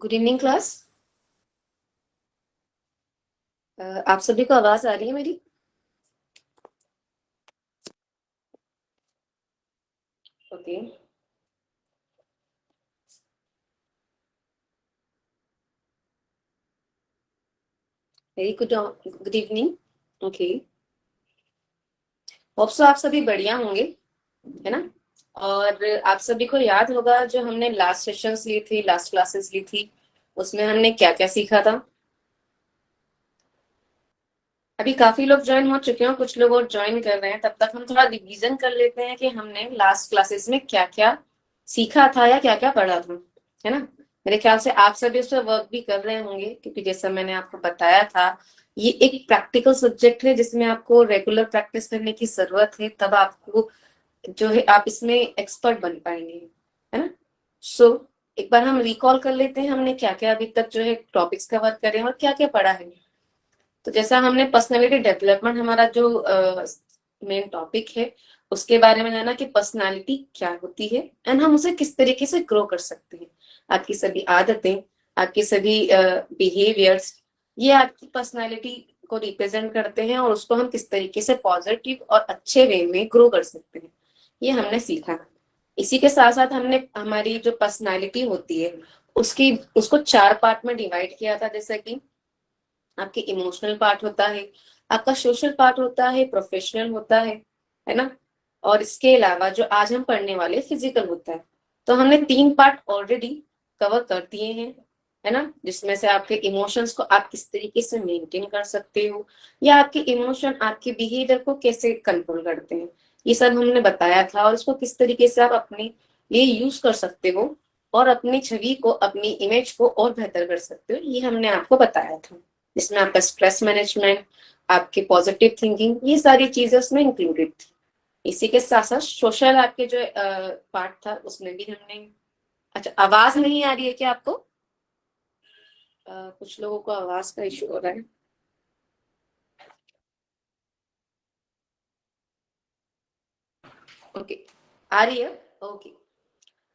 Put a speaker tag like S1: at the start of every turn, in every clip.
S1: Good evening class. आप सभी को आवाज आ रही है मेरी? Okay. Very good evening. Okay. Hope so आप सभी बढ़िया होंगे, है ना? और आप सभी को याद होगा जो हमने लास्ट सेशंस ली थी, लास्ट क्लासेस ली थी, उसमें हमने क्या क्या सीखा था। अभी काफी लोग ज्वाइन हो चुके हैं, कुछ लोग और ज्वाइन कर रहे हैं। तब तक हम थोड़ा रिवीजन कर लेते हैं कि हमने लास्ट क्लासेस में क्या क्या सीखा था या क्या क्या पढ़ा था, है ना? मेरे ख्याल से आप सभी उस पर वर्क भी कर रहे होंगे, क्योंकि जैसा मैंने आपको बताया था, ये एक प्रैक्टिकल सब्जेक्ट है जिसमें आपको रेगुलर प्रैक्टिस करने की जरूरत है, तब आपको जो है आप इसमें एक्सपर्ट बन पाएंगे, है ना? सो एक बार हम रिकॉल कर लेते हैं हमने क्या क्या अभी तक जो है टॉपिक्स कवर करे हैं और क्या क्या पढ़ा है। तो जैसा हमने पर्सनालिटी डेवलपमेंट हमारा जो मेन टॉपिक है, उसके बारे में जाना कि पर्सनालिटी क्या होती है एंड हम उसे किस तरीके से ग्रो कर सकते हैं। आपकी सभी आदतें, आपकी सभी बिहेवियर्स, ये आपकी पर्सनालिटी को रिप्रेजेंट करते हैं और उसको हम किस तरीके से पॉजिटिव और अच्छे वे में ग्रो कर सकते हैं, ये हमने सीखा। इसी के साथ साथ हमने हमारी जो पर्सनालिटी होती है उसकी उसको 4 पार्ट में डिवाइड किया था, जैसे कि आपके इमोशनल पार्ट होता है, आपका सोशल पार्ट होता है, प्रोफेशनल होता है ना? और इसके अलावा जो आज हम पढ़ने वाले फिजिकल होता है। तो हमने 3 पार्ट ऑलरेडी कवर कर दिए हैं, है ना? जिसमें से आपके इमोशंस को आप किस तरीके से मेंटेन कर सकते हो, या आपके इमोशन आपके बिहेवियर को कैसे कंट्रोल करते हैं, ये सब हमने बताया था। और इसको किस तरीके से आप अपने लिए यूज कर सकते हो और अपनी छवि को, अपनी इमेज को और बेहतर कर सकते हो, ये हमने आपको बताया था। जिसमें आपका स्ट्रेस मैनेजमेंट, आपकी पॉजिटिव थिंकिंग, ये सारी चीजें उसमें इंक्लूडेड थी। इसी के साथ साथ सोशल आपके जो पार्ट था उसमें भी हमने। अच्छा, आवाज नहीं आ रही है क्या आपको? कुछ लोगों को आवाज का इशू हो रहा है। ओके, आ रही है। ओके।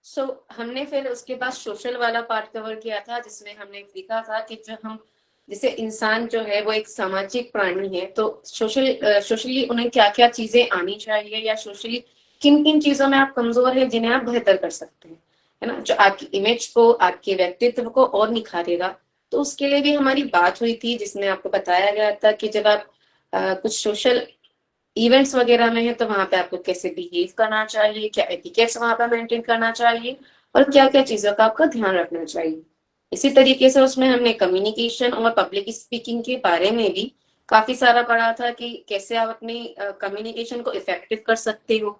S1: सो हमने फिर उसके बाद सोशल वाला पार्ट कवर किया था, जिसमें हमने सीखा था कि जो हम, जैसे इंसान जो है वो एक सामाजिक प्राणी है, तो सोशली उन्हें क्या क्या चीजें आनी चाहिए, या सोशली किन किन चीजों में आप कमजोर है जिन्हें आप बेहतर कर सकते हैं, है ना? जो आपकी इमेज को, आपके व्यक्तित्व को और निखारेगा। तो उसके लिए भी हमारी बात हुई थी, जिसमें आपको बताया गया था कि जब आप कुछ सोशल इवेंट्स वगैरह में है तो वहां पे आपको कैसे बिहेव करना चाहिए, क्या एटिकेट्स वहां पे मेंटेन करना चाहिए, और क्या क्या चीजों का आपका ध्यान रखना चाहिए। इसी तरीके से उसमें हमने कम्युनिकेशन और पब्लिक स्पीकिंग के बारे में भी काफी सारा पढ़ा था कि कैसे आप अपनी कम्युनिकेशन को इफेक्टिव कर सकते हो,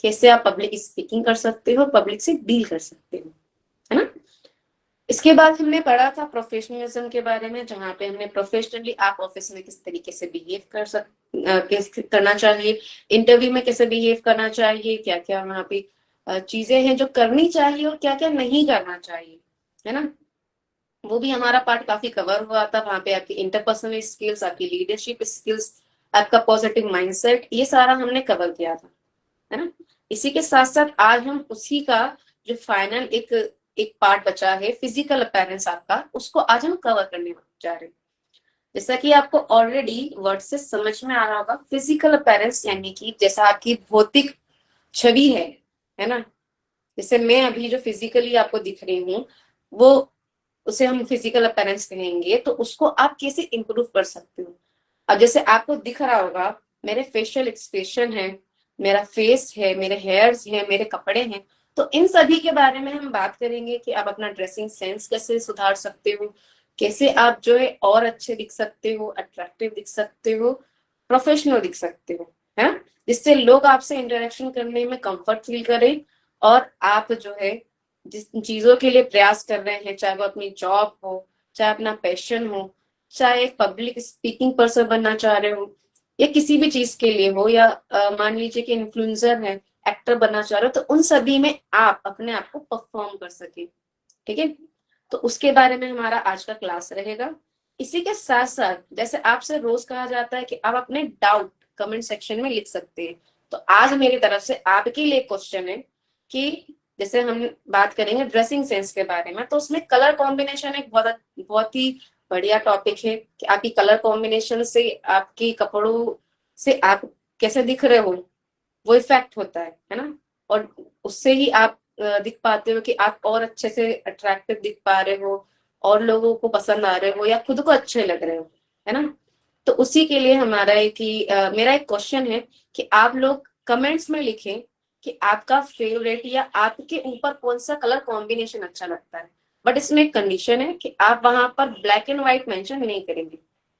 S1: कैसे आप पब्लिक स्पीकिंग कर सकते हो, पब्लिक से डील कर सकते हो, है ना? इसके बाद हमने पढ़ा था प्रोफेशनलिज्म के बारे में, जहाँ पे हमने प्रोफेशनली आप ऑफिस में किस तरीके से बिहेव कैसे करना चाहिए, इंटरव्यू में कैसे बिहेव करना चाहिए, क्या क्या वहाँ पे चीजें हैं जो करनी चाहिए और क्या क्या नहीं करना चाहिए, है ना? वो भी हमारा पार्ट काफी कवर हुआ था। वहाँ पे आपकी इंटरपर्सनल स्किल्स, आपकी लीडरशिप स्किल्स, आपका पॉजिटिव माइंडसेट, ये सारा हमने कवर किया था, है ना? इसी के साथ साथ आज हम उसी का जो फाइनल एक एक पार्ट बचा है, फिजिकल अपीयरेंस आपका, उसको आज हम कवर करने जा रहे हैं। जैसा कि आपको ऑलरेडी वर्ड से समझ में आ रहा होगा, फिजिकल अपीयरेंस यानी कि जैसा आपकी भौतिक छवि है ना? जैसे मैं अभी जो फिजिकली आपको दिख रही हूँ, वो, उसे हम फिजिकल अपीयरेंस कहेंगे। तो उसको आप कैसे इंप्रूव कर सकते हो? अब जैसे आपको दिख रहा होगा, मेरे फेशियल एक्सप्रेशन है, मेरा फेस है, मेरे हेयर्स हैं, मेरे कपड़े हैं। तो इन सभी के बारे में हम बात करेंगे कि आप अपना ड्रेसिंग सेंस कैसे सुधार सकते हो, कैसे आप जो है और अच्छे दिख सकते हो, अट्रैक्टिव दिख सकते हो, प्रोफेशनल दिख सकते हो, है ना? जिससे लोग आपसे इंटरेक्शन करने में कंफर्ट फील करें, और आप जो है जिस चीजों के लिए प्रयास कर रहे हैं, चाहे वो अपनी जॉब हो, चाहे अपना पैशन हो, चाहे एक पब्लिक स्पीकिंग पर्सन बनना चाह रहे हो, या किसी भी चीज के लिए हो, या मान लीजिए कि इन्फ्लुएंसर है, एक्टर बनना चाह रहे हो, तो उन सभी में आप अपने आप को परफॉर्म कर सके। ठीक है? तो उसके बारे में हमारा आज का क्लास रहेगा। इसी के साथ साथ जैसे आपसे रोज कहा जाता है कि आप अपने डाउट कमेंट सेक्शन में लिख सकते हैं, तो आज मेरी तरफ से आपके लिए क्वेश्चन है कि जैसे हम बात करेंगे ड्रेसिंग सेंस के बारे में, तो उसमें कलर कॉम्बिनेशन एक बहुत ही बढ़िया टॉपिक है कि आपकी कलर कॉम्बिनेशन से आपकी कपड़ों से आप कैसे दिख रहे हो वो इफेक्ट होता है ना। और उससे ही आप दिख पाते हो कि आप और अच्छे से अट्रैक्टिव दिख पा रहे हो, और लोगों को पसंद आ रहे हो, या खुद को अच्छे लग रहे हो, है ना। तो उसी के लिए हमारा एक ही मेरा एक क्वेश्चन है कि आप लोग कमेंट्स में लिखें कि आपका फेवरेट या आपके ऊपर कौन सा कलर कॉम्बिनेशन अच्छा लगता है। बट इसमें एक कंडीशन है कि आप वहां पर ब्लैक एंड व्हाइट मेंशन नहीं करेंगे,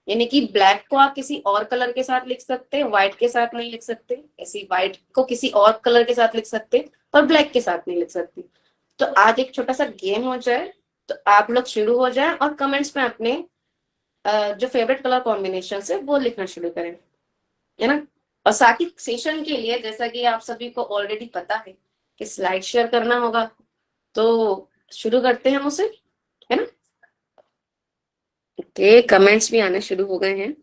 S1: यानी कि ब्लैक को आप किसी और कलर के साथ लिख सकते हैं, व्हाइट के साथ नहीं लिख सकते, ऐसी व्हाइट को किसी और कलर के साथ लिख सकते हैं, पर ब्लैक के साथ नहीं लिख सकते। तो आज एक छोटा सा गेम हो जाए, तो आप लोग शुरू हो जाए और कमेंट्स में अपने जो फेवरेट कलर कॉम्बिनेशन है वो लिखना शुरू करें, है ना। और साथ ही सेशन के लिए, जैसा कि आप सभी को ऑलरेडी पता है कि स्लाइड शेयर करना होगा, तो शुरू करते हैं हम उसे, है ना। ओके, कमेंट्स भी आने शुरू हो गए हैं।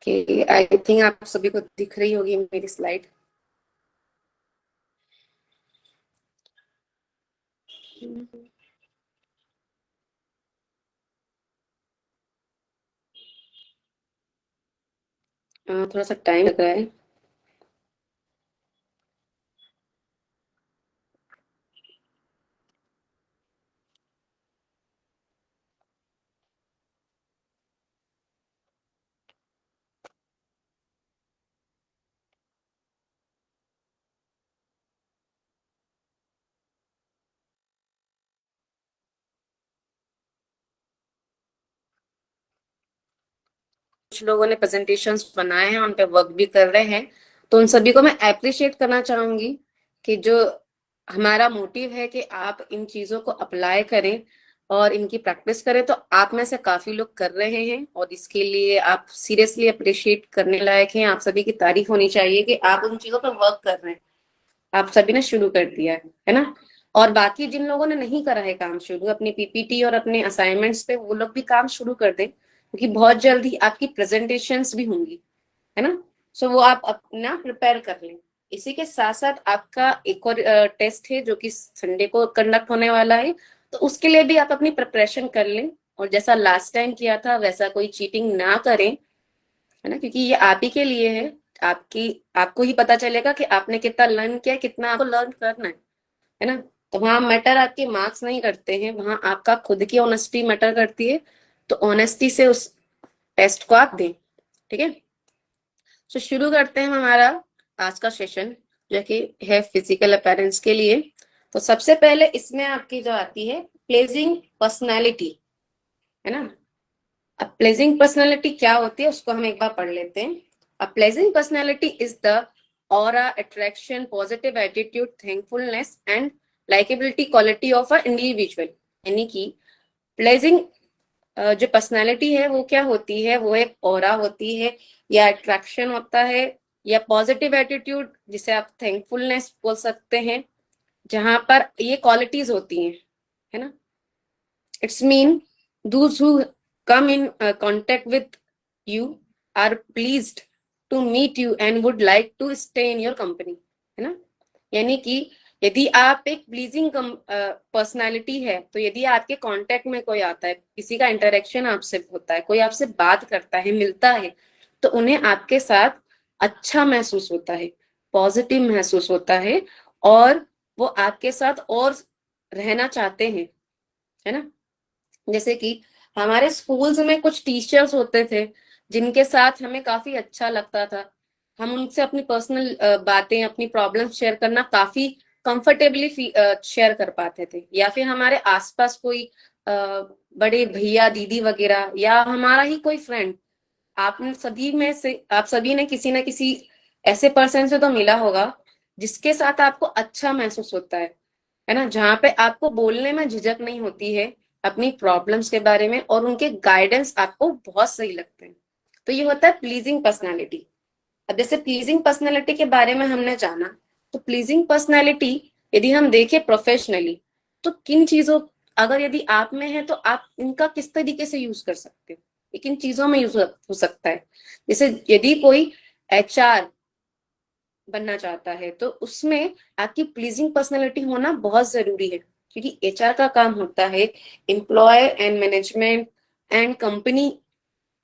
S1: ओके, आई थिंक आप सभी को दिख रही होगी मेरी स्लाइड। थोड़ा सा टाइम लग रहा है। कुछ लोगों ने प्रेजेंटेशंस बनाए हैं, उन पे वर्क भी कर रहे हैं, तो उन सभी को मैं अप्रिशिएट करना चाहूंगी कि जो हमारा मोटिव है कि आप इन चीजों को अप्लाई करें और इनकी प्रैक्टिस करें, तो आप में से काफी लोग कर रहे हैं, और इसके लिए आप सीरियसली अप्रिशिएट करने लायक हैं। आप सभी की तारीफ होनी चाहिए कि आप उन चीजों पर वर्क कर रहे हैं, आप सभी ने शुरू कर दिया है ना। और बाकी जिन लोगों ने नहीं करा है काम शुरू अपनी पीपीटी और अपने असाइनमेंट्स पे, वो लोग भी काम शुरू कर दें, क्योंकि बहुत जल्दी आपकी प्रेजेंटेशंस भी होंगी, है ना। सो वो आप अपना प्रिपेयर कर लें। इसी के साथ साथ आपका एक और टेस्ट है जो कि संडे को कंडक्ट होने वाला है, तो उसके लिए भी आप अपनी प्रिपरेशन कर लें, और जैसा लास्ट टाइम किया था वैसा कोई चीटिंग ना करें, है ना, क्योंकि ये आप ही के लिए है। आपकी आपको ही पता चलेगा कि आपने कितना लर्न किया, कितना आपको लर्न करना है ना। तो वहां मैटर आपके मार्क्स नहीं करते हैं, वहां आपका खुद की ऑनेस्टी मैटर करती है। तो ऑनेस्टी से उस टेस्ट को आप दें, ठीक है। तो शुरू करते हैं हमारा आज का सेशन, जो कि है फिजिकल अपीयरेंस के लिए। तो सबसे पहले इसमें आपकी जो आती है प्लेजिंग पर्सनैलिटी, है ना। अब प्लेजिंग पर्सनैलिटी क्या होती है उसको हम एक बार पढ़ लेते हैं। A pleasing personality is the aura, attraction, positive attitude, thankfulness and likeability quality of a individual. यानी कि प्लेजिंग जो पर्सनैलिटी है वो क्या होती है, वो एक ऑरा होती है, या अट्रैक्शन होता है, या पॉजिटिव एटीट्यूड जिसे आप थैंकफुलनेस बोल सकते हैं, जहां पर ये क्वालिटीज होती हैं, है ना। It's mean those who come in contact with you are pleased to meet you and would like to stay in your company, है ना। यानी कि यदि आप एक प्लीजिंग पर्सनालिटी है, तो यदि आपके कांटेक्ट में कोई आता है, किसी का इंटरेक्शन आपसे होता है, कोई आपसे बात करता है, मिलता है, तो उन्हें आपके साथ अच्छा महसूस होता है, पॉजिटिव महसूस होता है, और वो आपके साथ और रहना चाहते हैं, है ना। जैसे कि हमारे स्कूल्स में कुछ टीचर्स होते थे जिनके साथ हमें काफी अच्छा लगता था, हम उनसे अपनी पर्सनल बातें, अपनी प्रॉब्लम्स शेयर करना काफी कंफर्टेबली शेयर कर पाते थे। या फिर हमारे आसपास कोई बड़े भैया दीदी वगैरह, या हमारा ही कोई फ्रेंड, आप सभी ने किसी ना किसी ऐसे पर्सन से तो मिला होगा जिसके साथ आपको अच्छा महसूस होता है ना, जहाँ पे आपको बोलने में झिझक नहीं होती है अपनी प्रॉब्लम्स के बारे में, और उनके गाइडेंस आपको बहुत सही लगते हैं। तो ये होता है प्लीजिंग पर्सनैलिटी। अब जैसे प्लीजिंग पर्सनैलिटी के बारे में हमने जाना, तो प्लीजिंग पर्सनैलिटी यदि हम देखें प्रोफेशनली, तो किन चीजों, अगर यदि आप में है तो आप इनका किस तरीके से यूज कर सकते हो, ये किन चीजों में यूज हो सकता है। जैसे यदि कोई एचआर बनना चाहता है तो उसमें आपकी प्लीजिंग पर्सनैलिटी होना बहुत जरूरी है, क्योंकि एचआर का काम होता है employ and management and company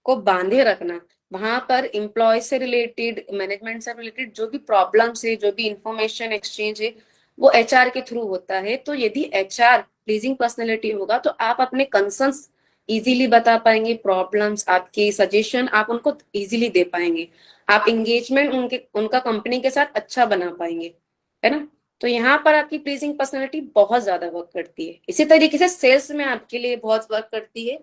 S1: को बांधे रखना। वहां पर एम्प्लॉय से रिलेटेड, मैनेजमेंट से रिलेटेड जो भी प्रॉब्लम्स है, जो भी इंफॉर्मेशन एक्सचेंज है, वो एचआर के थ्रू होता है। तो यदि एचआर प्लीजिंग पर्सनैलिटी होगा तो आप अपने कंसर्न्स इजीली बता पाएंगे, प्रॉब्लम्स, आपके सजेशन आप उनको इजीली दे पाएंगे, आप एंगेजमेंट उनका कंपनी के साथ अच्छा बना पाएंगे, है ना। तो यहाँ पर आपकी प्लीजिंग पर्सनैलिटी बहुत ज्यादा वर्क करती है। इसी तरीके से सेल्स में आपके लिए बहुत वर्क करती है,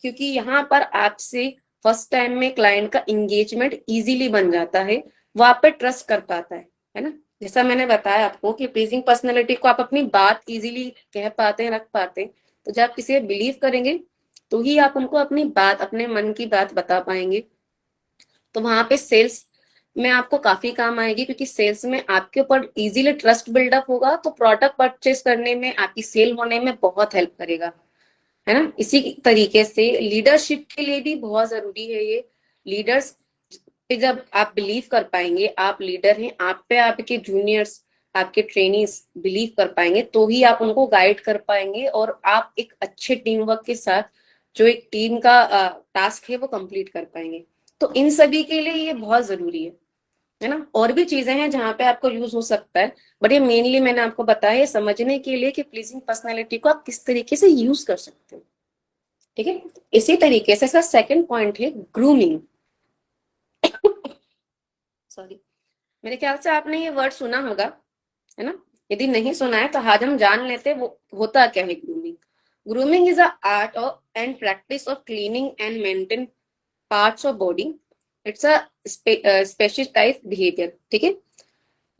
S1: क्योंकि यहाँ पर आपसे फर्स्ट टाइम में क्लाइंट का एंगेजमेंट इजीली बन जाता है, वो आप पे ट्रस्ट कर पाता है ना। जैसा मैंने बताया आपको कि प्लीजिंग पर्सनैलिटी को आप अपनी बात इजीली कह पाते हैं, रख पाते हैं। तो जब आप किसी पे बिलीव करेंगे तो ही आप उनको अपनी बात, अपने मन की बात बता पाएंगे। तो वहां पे सेल्स में आपको काफी काम आएगी, क्योंकि सेल्स में आपके ऊपर इजीली ट्रस्ट बिल्डअप होगा, तो प्रोडक्ट परचेस करने में, आपकी सेल होने में बहुत हेल्प करेगा, है ना। इसी तरीके से लीडरशिप के लिए भी बहुत जरूरी है ये। लीडर्स पे जब आप बिलीव कर पाएंगे, आप लीडर हैं, आप पे आपके जूनियर्स, आपके ट्रेनीज बिलीव कर पाएंगे, तो ही आप उनको गाइड कर पाएंगे, और आप एक अच्छे टीम वर्क के साथ जो एक टीम का टास्क है वो कंप्लीट कर पाएंगे। तो इन सभी के लिए ये बहुत जरूरी है ना। और भी चीजें हैं जहां पे आपको यूज हो सकता है, बट ये मेनली मैंने आपको बताया है समझने के लिए कि प्लीजिंग पर्सनैलिटी को आप किस तरीके से यूज कर सकते हो, ठीक है। इसी तरीके से इसका सेकंड पॉइंट है ग्रूमिंग। सॉरी, मेरे ख्याल से आपने ये वर्ड सुना होगा, है ना। यदि नहीं सुना है तो आज हम जान लेते हैं वो होता क्या है grooming. Grooming is a art of and practice of cleaning and maintain parts of body. It's a specialised behaviour, ठीक है।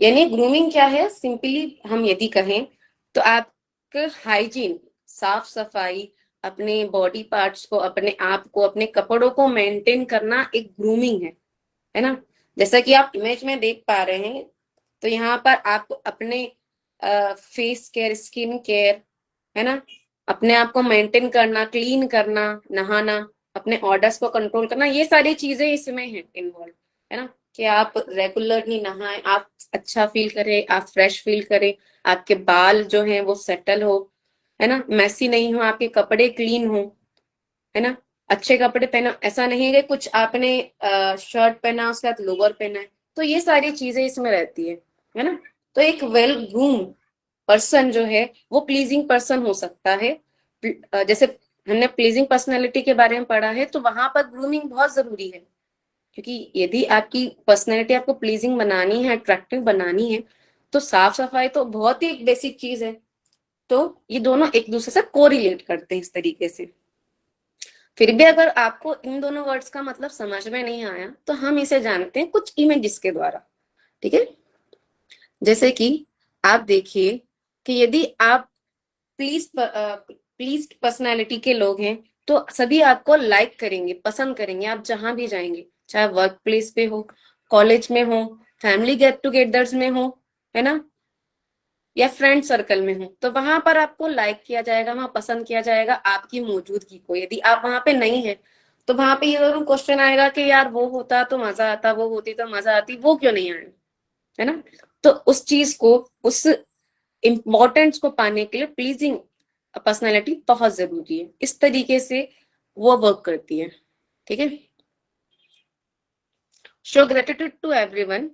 S1: यानी ग्रूमिंग क्या है, सिंपली हम यदि कहें तो आपका हाइजीन, साफ सफाई, अपने बॉडी पार्ट्स को, अपने आप को, अपने कपड़ों को मेंटेन करना एक ग्रूमिंग है ना। जैसा कि आप इमेज में देख पा रहे हैं, तो यहाँ पर आपको अपने फेस केयर, स्किन केयर, है ना, अपने आप को मेंटेन करना, क्लीन करना, नहाना, अपने ऑर्डर्स को कंट्रोल करना, ये सारी चीजें इसमें है इन्वॉल्व, है ना। कि आप रेगुलरली नहाएं, आप अच्छा फील करें, आप फ्रेश फील करें, आपके बाल जो हैं वो सेटल हो, है ना, मैसी नहीं हो, आपके कपड़े क्लीन हो, है ना, अच्छे कपड़े पहना। ऐसा नहीं है कि कुछ आपने शर्ट पहना उसके बाद लोअर पहना है, तो ये सारी चीजें इसमें रहती है ना। तो एक वेल ग्रूम पर्सन जो है वो प्लीजिंग पर्सन हो सकता है। जैसे हमने प्लीजिंग पर्सनैलिटी के बारे में पढ़ा है, तो वहां पर ग्रूमिंग बहुत जरूरी है, क्योंकि यदि आपकी पर्सनैलिटी आपको प्लीजिंग बनानी है, अट्रैक्टिव बनानी है, तो साफ सफाई तो बहुत ही एक बेसिक चीज है। तो ये दोनों एक दूसरे से कोरिलेट करते हैं इस तरीके से। फिर भी अगर आपको इन दोनों वर्ड्स का मतलब समझ में नहीं आया तो हम इसे जानते हैं कुछ इमेजेस के द्वारा, ठीक है। जैसे कि आप देखिए कि यदि आप प्लीज्ड पर्सनालिटी के लोग हैं तो सभी आपको लाइक करेंगे, पसंद करेंगे, आप जहां भी जाएंगे, चाहे वर्क प्लेस पे हो, कॉलेज में हो, फैमिली गेट टुगेदर्स में हो, है ना, या फ्रेंड सर्कल में हो, तो वहां पर आपको लाइक किया जाएगा, वहां पसंद किया जाएगा आपकी मौजूदगी को। यदि आप वहां पे नहीं है तो वहां पे ये जरूर क्वेश्चन आएगा कि यार वो होता तो मजा आता, वो होती तो मजा आती, वो क्यों नहीं आया, है ना। तो उस चीज को, उस इम्पोर्टेंस को पाने के लिए प्लीजिंग पर्सनैलिटी बहुत जरूरी है। इस तरीके से वो वर्क करती है, ठीक है। शो ग्रेटिट्यूड टू एवरीवन,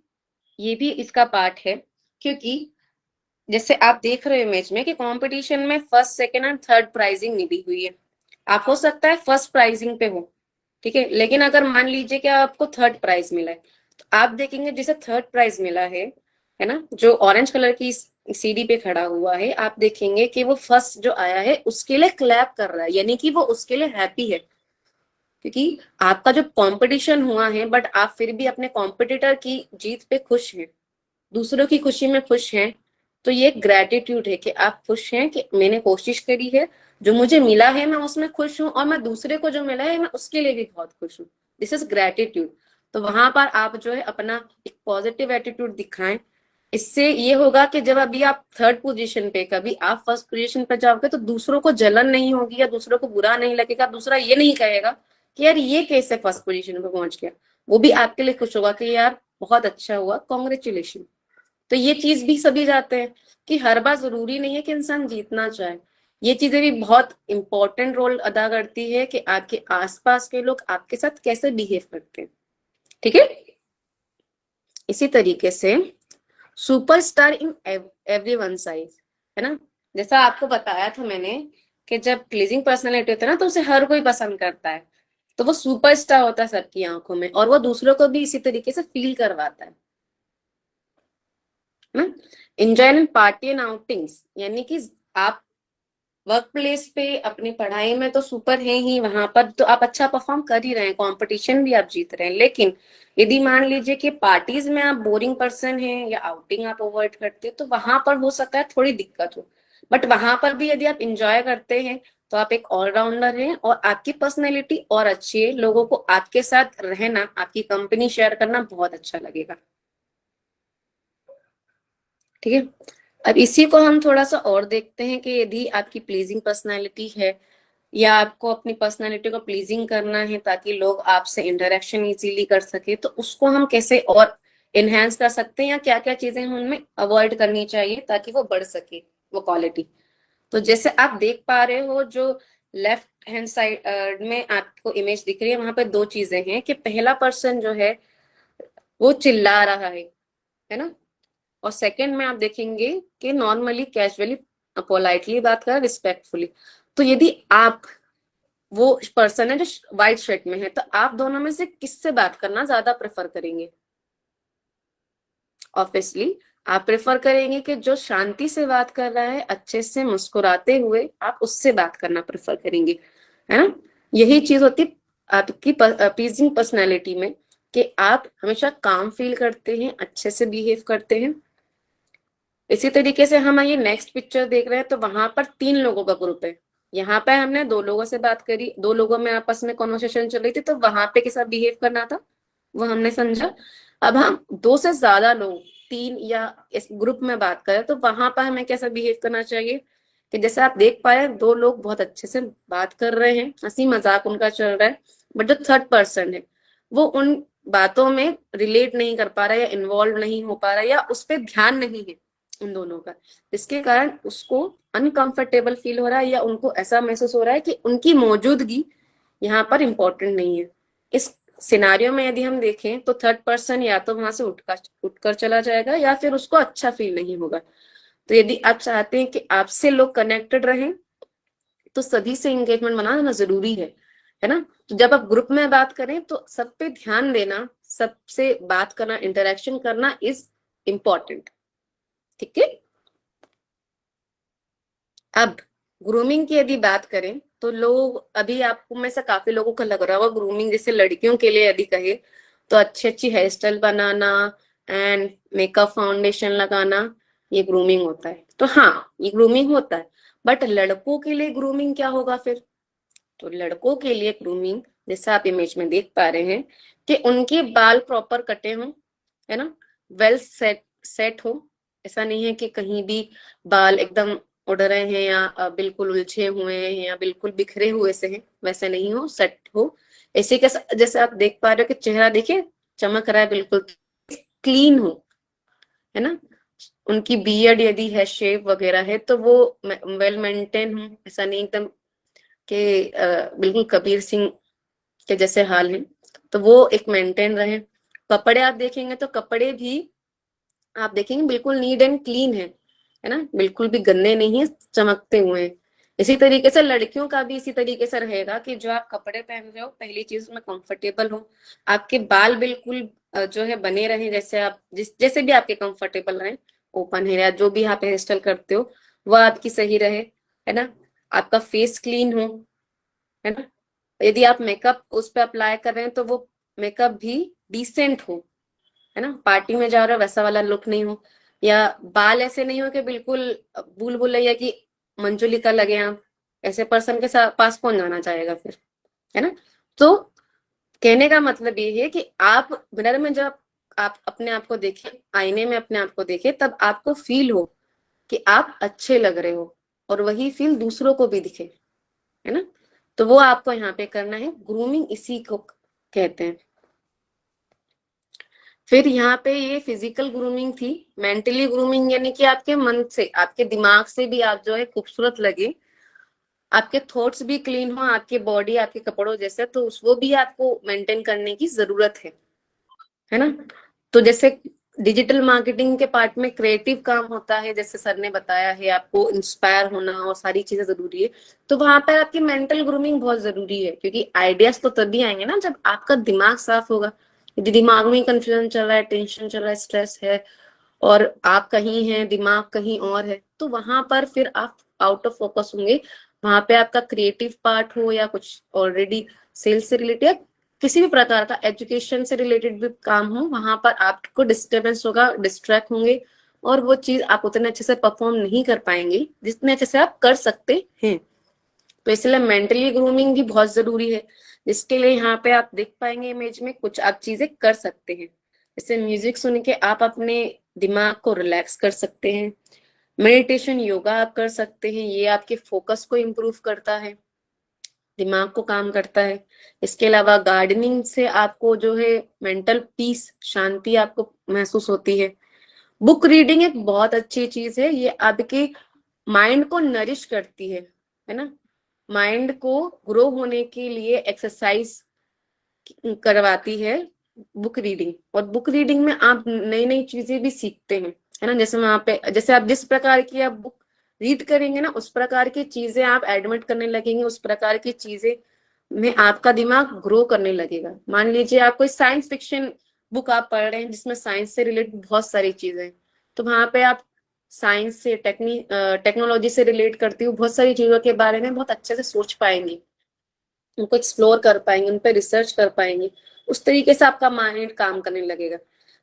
S1: ये भी इसका पार्ट है, क्योंकि जैसे आप देख रहे हो इमेज में कि कंपटीशन में first, second and third prizing मिली हुई है। आप हो सकता है फर्स्ट प्राइजिंग पे हो, ठीक है, लेकिन अगर मान लीजिए कि आपको थर्ड प्राइज मिला है, तो आप देखेंगे जिसे थर्ड प्राइज मिला है ना, जो ऑरेंज कलर की सीडी पे खड़ा हुआ है, आप देखेंगे कि वो फर्स्ट जो आया है उसके लिए क्लैप कर रहा है, यानी कि वो उसके लिए हैप्पी है, क्योंकि आपका जो कंपटीशन हुआ है, बट आप फिर भी अपने कॉम्पिटिटर की जीत पे खुश हैं, दूसरों की खुशी में खुश हैं। तो ये ग्रेटिट्यूड है कि आप खुश हैं कि मैंने कोशिश करी है, जो मुझे मिला है मैं उसमें खुश हूँ, और मैं दूसरे को जो मिला है मैं उसके लिए भी बहुत खुश हूँ। This is gratitude. तो वहां पर आप जो है अपना एक पॉजिटिव एटीट्यूड दिखाएं। इससे ये होगा कि जब अभी आप थर्ड पोजीशन पे, कभी आप फर्स्ट पोजीशन पे जाओगे, तो दूसरों को जलन नहीं होगी या दूसरों को बुरा नहीं लगेगा, दूसरा ये नहीं कहेगा कि यार ये कैसे फर्स्ट पोजीशन पे पहुंच गया। वो भी आपके लिए खुश होगा कि यार बहुत अच्छा हुआ, कॉन्ग्रेचुलेशन। तो ये चीज भी सभी जाते हैं कि हर बार जरूरी नहीं है कि इंसान जीतना चाहे। ये चीजें भी बहुत इंपॉर्टेंट रोल अदा करती है कि आपके आसपास के लोग आपके साथ कैसे बिहेव करते हैं। ठीक है। इसी तरीके से superstar in every one size, है ना। जैसा आपको बताया था मैंने कि जब प्लीजिंग पर्सनैलिटी होता है ना, तो उसे हर कोई पसंद करता है। तो वो सुपरस्टार होता है सबकी आंखों में, और वो दूसरों को भी इसी तरीके से फील करवाता है ना। Enjoy and party and outings, यानी कि आप वर्क प्लेस पे अपनी पढ़ाई में तो सुपर है ही, वहां पर तो आप अच्छा परफॉर्म कर ही रहे हैं, कंपटीशन भी आप जीत रहे हैं। लेकिन यदि मान लीजिए कि पार्टीज में आप बोरिंग पर्सन हैं या आउटिंग आप अवॉइड करते हैं, तो वहां पर हो सकता है थोड़ी दिक्कत हो। बट वहां पर भी यदि आप इंजॉय करते हैं, तो आप एक ऑलराउंडर हैं और आपकी पर्सनैलिटी और अच्छी है, लोगों को आपके साथ रहना, आपकी कंपनी शेयर करना बहुत अच्छा लगेगा। ठीक है। अब इसी को हम थोड़ा सा और देखते हैं कि यदि आपकी प्लीजिंग पर्सनालिटी है, या आपको अपनी पर्सनालिटी को प्लीजिंग करना है ताकि लोग आपसे इंटरेक्शन इजीली कर सके, तो उसको हम कैसे और इनहेंस कर सकते हैं, या क्या क्या चीजें हम उनमें अवॉइड करनी चाहिए ताकि वो बढ़ सके वो क्वालिटी। तो जैसे आप देख पा रहे हो, जो लेफ्ट हैंड साइड में आपको इमेज दिख रही है, वहां पे दो चीजें हैं कि पहला पर्सन जो है वो चिल्ला रहा है ना। और सेकंड में आप देखेंगे कि नॉर्मली कैजुअली पोलाइटली बात कर, रिस्पेक्टफुली। तो यदि आप वो पर्सन है जो व्हाइट शर्ट में है, तो आप दोनों में से किससे बात करना ज्यादा प्रेफर करेंगे? ऑब्वियसली आप प्रेफर करेंगे कि जो शांति से बात कर रहा है, अच्छे से मुस्कुराते हुए, आप उससे बात करना प्रेफर करेंगे, है ना। यही चीज होती है आपकी प्लीजिंग पर्सनैलिटी में, कि आप हमेशा काम फील करते हैं, अच्छे से बिहेव करते हैं। इसी तरीके से हम ये नेक्स्ट पिक्चर देख रहे हैं, तो वहां पर 3 लोगों का ग्रुप है। यहाँ पे हमने 2 लोगों से बात करी, 2 लोगों में आपस में कॉन्वर्सेशन चल रही थी, तो वहां पे कैसा बिहेव करना था वो हमने समझा। अब हम 2 से ज्यादा लोग, 3 या इस ग्रुप में बात करें, तो वहां पर हमें कैसा बिहेव करना चाहिए? कि जैसे आप देख पाए 2 लोग बहुत अच्छे से बात कर रहे हैं, हंसी मजाक उनका चल रहा है, बट जो थर्ड पर्सन है वो उन बातों में रिलेट नहीं कर पा रहा है, या इन्वॉल्व नहीं हो पा रहा है, या उस पर ध्यान नहीं है उन दोनों का। इसके कारण उसको अनकंफर्टेबल फील हो रहा है, या उनको ऐसा महसूस हो रहा है कि उनकी मौजूदगी यहाँ पर इंपॉर्टेंट नहीं है। इस सिनारियो में यदि हम देखें, तो थर्ड पर्सन या तो वहां से उठकर चला जाएगा, या फिर उसको अच्छा फील नहीं होगा। तो यदि आप चाहते हैं कि आपसे लोग कनेक्टेड रहें, तो सभी से एंगेजमेंट बनाना जरूरी है ना। तो जब आप ग्रुप में बात करें, तो सब पे ध्यान देना, सबसे बात करना, इंटरेक्शन करना इज इम्पोर्टेंट। ठीक है। अब ग्रूमिंग की यदि बात करें, तो लोग, अभी आपको में से काफी लोगों को लग रहा होगा ग्रूमिंग जैसे लड़कियों के लिए यदि कहे, तो अच्छी अच्छी हेयर स्टाइल बनाना एंड मेकअप फाउंडेशन लगाना, ये ग्रूमिंग होता है। तो हाँ, ये ग्रूमिंग होता है। बट लड़कों के लिए ग्रूमिंग क्या होगा फिर? तो लड़कों के लिए ग्रूमिंग, जैसा आप इमेज में देख पा रहे हैं, कि उनके बाल प्रॉपर कटे हों, है ना, वेल सेट सेट हो। ऐसा नहीं है कि कहीं भी बाल एकदम उड़ रहे हैं, या बिल्कुल उलझे हुए हैं, या बिल्कुल बिखरे हुए से हैं, वैसे नहीं हो, सेट हो। ऐसे के जैसे आप देख पा रहे हो कि चेहरा देखिए चमक रहा है, बिल्कुल क्लीन हो, है ना। उनकी बियर्ड यदि है, शेव वगैरह है, तो वो वेल मेंटेन हो, ऐसा नहीं एकदम कि बिल्कुल कबीर सिंह के जैसे हाल है। तो वो एक मेंटेन रहे। कपड़े आप देखेंगे तो कपड़े भी आप देखेंगे बिल्कुल नीट एंड क्लीन है ना, बिल्कुल भी गंदे नहीं है, चमकते हुए हैं। इसी तरीके से लड़कियों का भी इसी तरीके से रहेगा कि जो आप कपड़े पहन रहे हो, पहली चीज में कंफर्टेबल हो, आपके बाल बिल्कुल जो है बने रहे, जैसे आप जैसे भी आपके कंफर्टेबल रहे, ओपन है, या जो भी आप हेयर स्टाइल करते हो वह आपकी सही रहे, है ना। आपका फेस क्लीन हो, है ना। यदि आप मेकअप उस पर अप्लाई कर रहे हैं, तो वो मेकअप भी डिसेंट हो, है ना। पार्टी में जा रहे हो वैसा वाला लुक नहीं हो, या बाल ऐसे नहीं हो कि बिल्कुल भूल भुलैया की मंजुलिका लगे आप, ऐसे पर्सन के साथ पास कौन जाना चाहेगा फिर, है ना। तो कहने का मतलब ये है कि आप मिरर में जब आप अपने आप को देखें, आईने में अपने आप को देखें, तब आपको फील हो कि आप अच्छे लग रहे हो, और वही फील दूसरों को भी दिखे, है ना। तो वो आपको यहाँ पे करना है, ग्रूमिंग इसी को कहते हैं। फिर यहाँ पे ये फिजिकल ग्रूमिंग थी। मेंटली ग्रूमिंग यानी कि आपके मन से, आपके दिमाग से भी आप जो है खूबसूरत लगे, आपके थॉट्स भी क्लीन हो, आपकी बॉडी आपके कपड़ों जैसे, तो उस वो भी आपको मेंटेन करने की जरूरत है ना। तो जैसे डिजिटल मार्केटिंग के पार्ट में क्रिएटिव काम होता है, जैसे सर ने बताया है, आपको इंस्पायर होना और सारी चीजें जरूरी है। तो वहां पर आपकी मेंटल ग्रूमिंग बहुत जरूरी है, क्योंकि आइडियाज तो तभी आएंगे ना जब आपका दिमाग साफ होगा। यदि दिमाग में कंफ्यूजन चल रहा है, टेंशन चल रहा है, स्ट्रेस है, और आप कहीं हैं, दिमाग कहीं और है, तो वहां पर फिर आप आउट ऑफ फोकस होंगे। वहां पे आपका क्रिएटिव पार्ट हो या कुछ ऑलरेडी सेल्स से रिलेटेड, किसी भी प्रकार का एजुकेशन से रिलेटेड भी काम हो, वहां पर आपको डिस्टरबेंस होगा, डिस्ट्रैक्ट होंगे, और वो चीज आप उतने अच्छे से परफॉर्म नहीं कर पाएंगे जितने अच्छे से आप कर सकते हैं। तो इसलिए मेंटली ग्रूमिंग भी बहुत जरूरी है, जिसके लिए यहाँ पे आप देख पाएंगे इमेज में कुछ आप चीजें कर सकते हैं। जैसे म्यूजिक सुन के आप अपने दिमाग को रिलैक्स कर सकते हैं, मेडिटेशन योगा आप कर सकते हैं, ये आपके फोकस को इम्प्रूव करता है, दिमाग को काम करता है। इसके अलावा गार्डनिंग से आपको जो है मेंटल पीस, शांति आपको महसूस होती है। बुक रीडिंग एक बहुत अच्छी चीज है, ये आपके माइंड को नरिश करती है ना। माइंड को ग्रो होने के लिए एक्सरसाइज करवाती है बुक रीडिंग, और बुक रीडिंग में आप नई नई चीजें भी सीखते हैं, है ना। जैसे वहां पे, जैसे आप जिस प्रकार की आप बुक रीड करेंगे ना, उस प्रकार की चीजें आप एडमिट करने लगेंगे, उस प्रकार की चीजें में आपका दिमाग ग्रो करने लगेगा। मान लीजिए आप कोई साइंस फिक्शन बुक आप पढ़ रहे हैं जिसमें साइंस से रिलेटेड बहुत सारी चीजें हैं, तो वहां पे आप साइंस से टेक्नोलॉजी से रिलेट करती हुई बहुत सारी चीजों के बारे में बहुत अच्छे से सोच पाएंगे, उनको एक्सप्लोर कर पाएंगे, उन पर रिसर्च कर पाएंगे। उस तरीके से आपका माइंड काम करने लगेगा।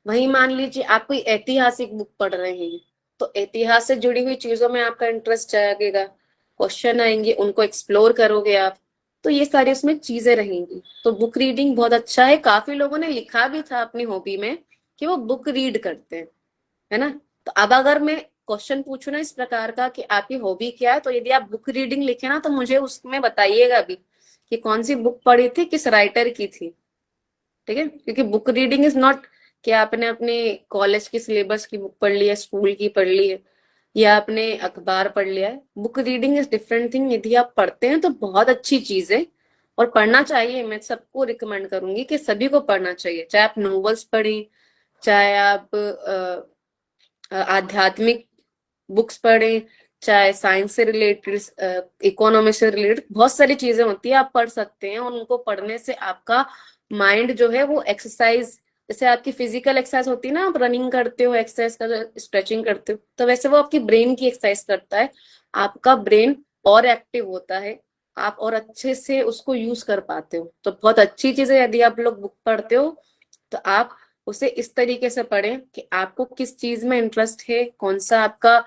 S1: वहीं मान लीजिए आप कोई ऐतिहासिक बुक पढ़ रहे हैं, तो इतिहास से जुड़ी हुई चीजों में आपका इंटरेस्ट जागेगा, क्वेश्चन आएंगे, उनको एक्सप्लोर करोगे आप, तो ये सारी उसमें चीजें रहेंगी। तो बुक रीडिंग बहुत अच्छा है। काफी लोगों ने लिखा भी था अपनी हॉबी में कि वो बुक रीड करते हैं, है ना। तो अब अगर मैं क्वेश्चन पूछूं ना इस प्रकार का कि आपकी हॉबी क्या है, तो यदि आप बुक रीडिंग लिखे ना, तो मुझे उसमें बताइएगा भी कि कौन सी बुक पढ़ी थी, किस राइटर की थी, ठीक है। क्योंकि बुक रीडिंग इज नॉट कि आपने अपने कॉलेज की सिलेबस की बुक पढ़ ली है, स्कूल की पढ़ ली है, या आपने अखबार पढ़ लिया है। Book reading is different thing. यदि आप पढ़ते हैं तो बहुत अच्छी चीज है, और पढ़ना चाहिए। मैं सबको रिकमेंड करूंगी कि सभी को पढ़ना चाहिए, चाहे आप नॉवेल्स पढ़ें, चाहे आप आध्यात्मिक बुक्स पढ़ें, चाहे साइंस से रिलेटेड, इकोनॉमी से रिलेटेड बहुत सारी चीजें होती है, आप पढ़ सकते हैं। और उनको पढ़ने से आपका माइंड जो है वो एक्सरसाइज, जैसे आपकी फिजिकल एक्सरसाइज होती है ना, आप रनिंग करते हो, एक्सरसाइज का स्ट्रेचिंग करते हो, तो वैसे वो आपकी ब्रेन की एक्सरसाइज करता है। आपका ब्रेन और एक्टिव होता है, आप और अच्छे से उसको यूज कर पाते हो। तो बहुत अच्छी चीज है यदि आप लोग बुक पढ़ते हो, तो आप उसे इस तरीके से पढ़ें कि आपको किस चीज में इंटरेस्ट है, कौन सा आपका,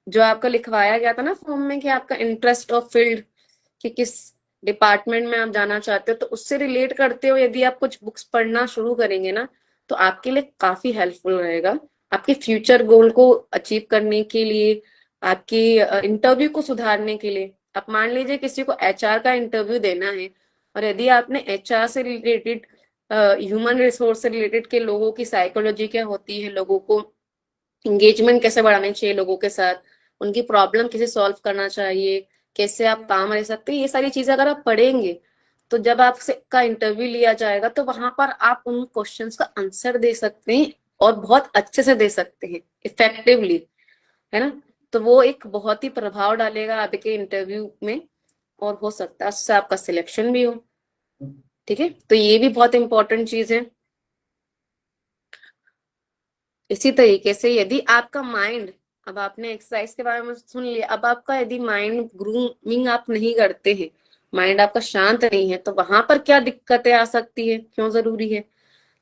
S1: जो आपका लिखवाया गया था ना फॉर्म में कि आपका इंटरेस्ट और फील्ड, कि किस डिपार्टमेंट में आप जाना चाहते हो, तो उससे रिलेट करते हो यदि आप कुछ बुक्स पढ़ना शुरू करेंगे ना, तो आपके लिए काफी हेल्पफुल रहेगा, आपके फ्यूचर गोल को अचीव करने के लिए, आपकी इंटरव्यू को सुधारने के लिए। आप मान लीजिए किसी को एचआर का इंटरव्यू देना है, और यदि आपने एचआर से रिलेटेड, ह्यूमन रिसोर्स से रिलेटेड के लोगों की साइकोलॉजी क्या होती है, लोगों को एंगेजमेंट कैसे बढ़ाना चाहिए लोगों के साथ, उनकी प्रॉब्लम कैसे सॉल्व करना चाहिए, कैसे आप काम रह सकते हैं, ये सारी चीजें अगर आप पढ़ेंगे, तो जब आपसे का इंटरव्यू लिया जाएगा, तो वहां पर आप उन क्वेश्चंस का आंसर दे सकते हैं, और बहुत अच्छे से दे सकते हैं, इफेक्टिवली, है ना। तो वो एक बहुत ही प्रभाव डालेगा आपके इंटरव्यू में, और हो सकता है उससे आपका सिलेक्शन भी हो, ठीक है। तो ये भी बहुत इंपॉर्टेंट चीज है। इसी तरीके से यदि आपका माइंड, अब आपने एक्सरसाइज के बारे में सुन लिया, अब आपका यदि माइंड ग्रूमिंग आप नहीं करते हैं, माइंड आपका शांत नहीं है, तो वहां पर क्या दिक्कतें आ सकती है, क्यों जरूरी है।